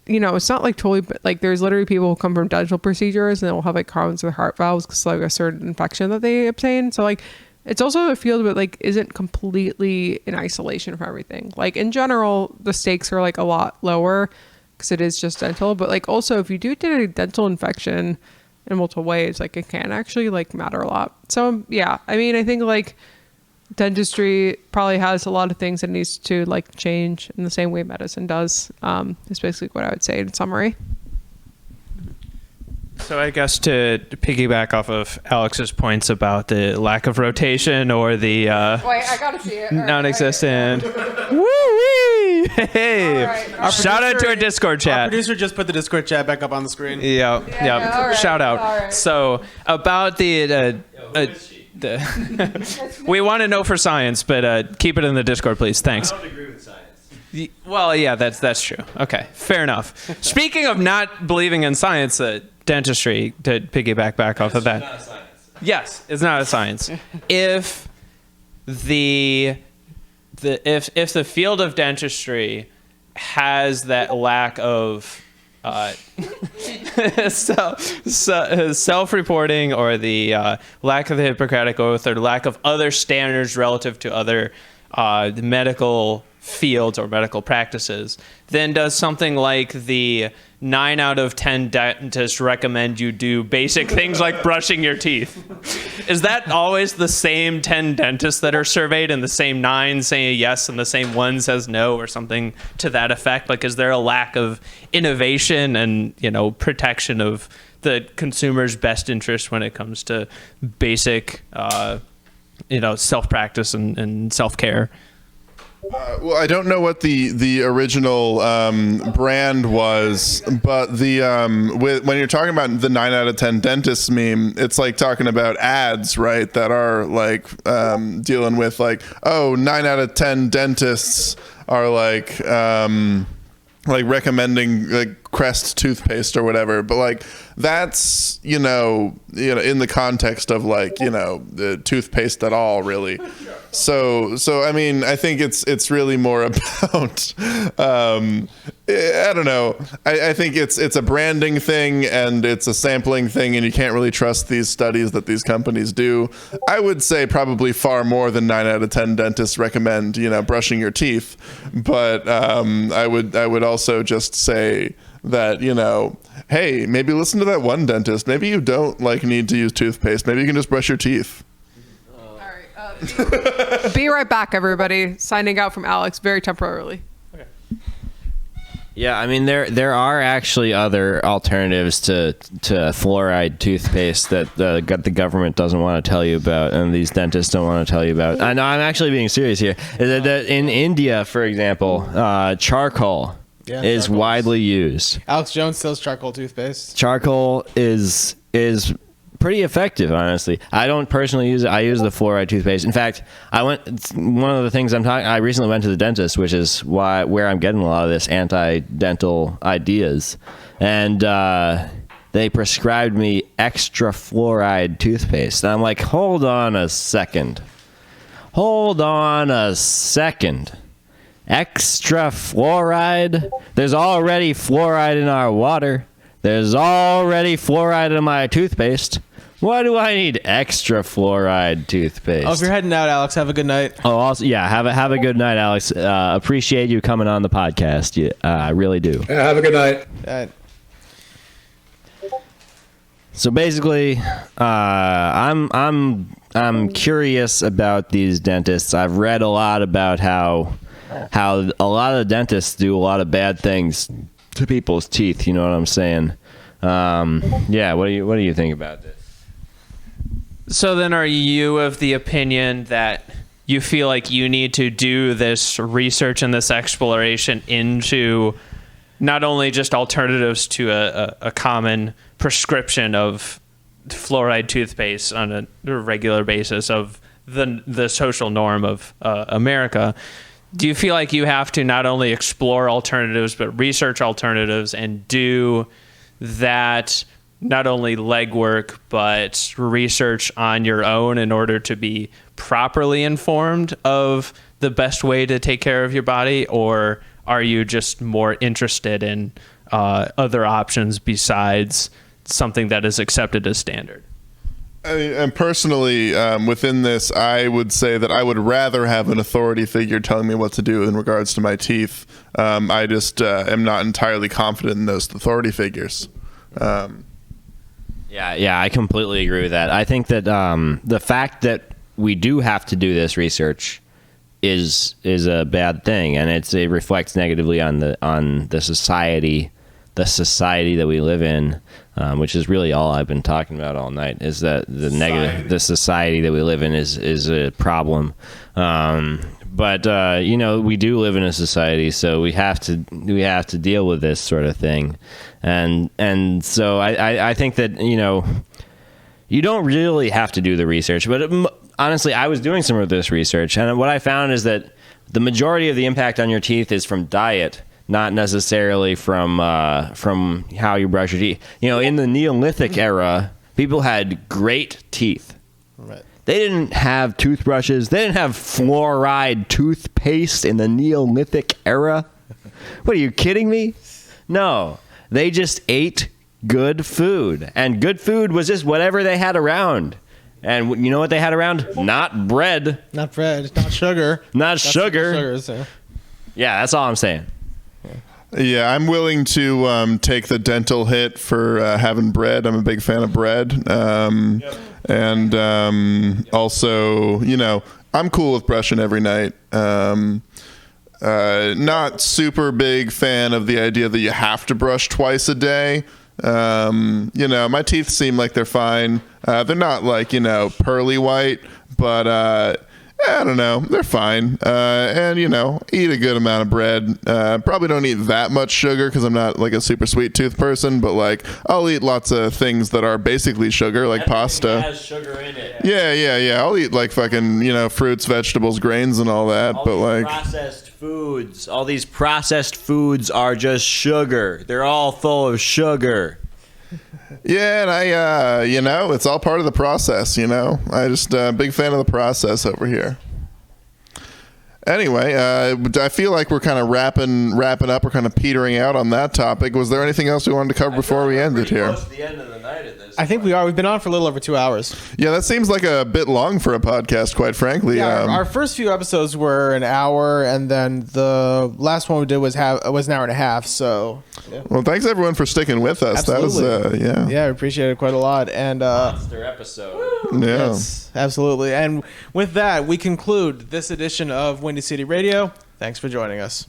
it's not like totally, but like there's literally people who come from dental procedures and they'll have like problems with heart valves because like a certain infection that they obtain. So like it's also a field that like isn't completely in isolation from everything. Like in general, the stakes are like a lot lower because it is just dental. But like also if you do get a dental infection in multiple ways, like it can actually like matter a lot. So yeah, I mean, I think like dentistry probably has a lot of things that needs to like change in the same way medicine does. Is basically what I would say in summary. So I guess to piggyback off of Alex's points about the lack of rotation or the Wait, I gotta see it. non-existent. Woo-wee! Hey! Right. Shout out to our Discord Our chat. producer just put the Discord chat back up on the screen. Yeah. all right, Shout out. all right. So about the we want to know for science, but keep it in the Discord, please. Thanks. I don't agree with science. Well, yeah, that's true. Okay, fair enough. Speaking of not believing in science, dentistry, to piggyback back off of that. Not a science. Yes, it's not a science. If the field of dentistry has that lack of self-reporting or the lack of the Hippocratic Oath or the lack of other standards relative to other medical fields or medical practices, then does something like the 9 out of 10 dentists recommend you do basic things like brushing your teeth? Is that always the same 10 dentists that are surveyed and the same 9 say yes and the same 1 says no or something to that effect? Like, is there a lack of innovation and, protection of the consumer's best interest when it comes to basic, self-practice and self-care? Well, I don't know what the original brand was, but when you're talking about the 9 out of 10 dentists meme, it's like talking about ads, right? That are like dealing with like, 9 out of 10 dentists are like recommending like Crest toothpaste or whatever. But like that's, in the context of like, the toothpaste at all, really. So I mean, I think it's really more about, I don't know. I think it's a branding thing and it's a sampling thing, and you can't really trust these studies that these companies do. I would say probably far more than 9 out of 10 dentists recommend, brushing your teeth. But I would also just say that, hey, maybe listen to that one dentist. Maybe you don't need to use toothpaste. Maybe you can just brush your teeth. All right. Be right back, everybody. Signing out from Alex very temporarily. Yeah, I mean there are actually other alternatives to fluoride toothpaste that the government doesn't want to tell you about, and these dentists don't want to tell you about. I know, I'm actually being serious here. In India, for example, charcoal is widely used. Alex Jones sells charcoal toothpaste. Charcoal is pretty effective, honestly. I don't personally use it. I use the fluoride toothpaste. In fact, one of the things I recently went to the dentist, which is where I'm getting a lot of this anti-dental ideas. And they prescribed me extra fluoride toothpaste. And I'm like, hold on a second. Extra fluoride? There's already fluoride in our water. There's already fluoride in my toothpaste. Why do I need extra fluoride toothpaste? Oh, if you're heading out, Alex, have a good night. Oh, also, yeah, have a good night, Alex. Appreciate you coming on the podcast. I really do. Yeah, have a good night. So basically, I'm curious about these dentists. I've read a lot about how a lot of dentists do a lot of bad things to people's teeth. You know what I'm saying? Yeah. What do you think about this? So then are you of the opinion that you feel like you need to do this research and this exploration into not only just alternatives to a common prescription of fluoride toothpaste on a regular basis of the social norm of America? Do you feel like you have to not only explore alternatives but research alternatives and do that not only legwork but research on your own in order to be properly informed of the best way to take care of your body? Or are you just more interested in other options besides something that is accepted as standard? And personally, within this, I would say that I would rather have an authority figure telling me what to do in regards to my teeth. I just am not entirely confident in those authority figures. Yeah, I completely agree with that. I think that the fact that we do have to do this research is a bad thing, and it reflects negatively on the society that we live in, which is really all I've been talking about all night. Is that the society that we live in is a problem. But we do live in a society, so we have to deal with this sort of thing, and so I think that you don't really have to do the research. But honestly, I was doing some of this research, and what I found is that the majority of the impact on your teeth is from diet, not necessarily from how you brush your teeth. In the Neolithic era, people had great teeth. Right. They didn't have toothbrushes. They didn't have fluoride toothpaste in the Neolithic era. What, are you kidding me? No. They just ate good food. And good food was just whatever they had around. And you know what they had around? Not bread. Not bread. Not sugar. Not sugar. Yeah, that's all I'm saying. Yeah, I'm willing to take the dental hit for having bread. I'm a big fan of bread. And also, I'm cool with brushing every night. Not super big fan of the idea that you have to brush twice a day. My teeth seem like they're fine. They're not pearly white, but I don't know. They're fine. And, eat a good amount of bread. Probably don't eat that much sugar because I'm not a super sweet tooth person, but I'll eat lots of things that are basically sugar, like pasta. Has sugar in it. Yeah. I'll eat fucking, fruits, vegetables, grains and all that. Processed foods. All these processed foods are just sugar. They're all full of sugar. Yeah, and I, it's all part of the process, I just big fan of the process over here. Anyway, I feel like we're kind of wrapping up. We're kind of petering out on that topic. Was there anything else we wanted to cover before we ended here? Close to the end of the night at this I think we are. We've been on for a little over 2 hours. Yeah, that seems like a bit long for a podcast, quite frankly. Yeah, our first few episodes were an hour, and then the last one we did was an hour and a half. So, yeah. Well, thanks everyone for sticking with us. Absolutely. That was, yeah, I appreciate it quite a lot. And monster episode. yeah. yes, absolutely. And with that, we conclude this edition of Windy City Radio. Thanks for joining us.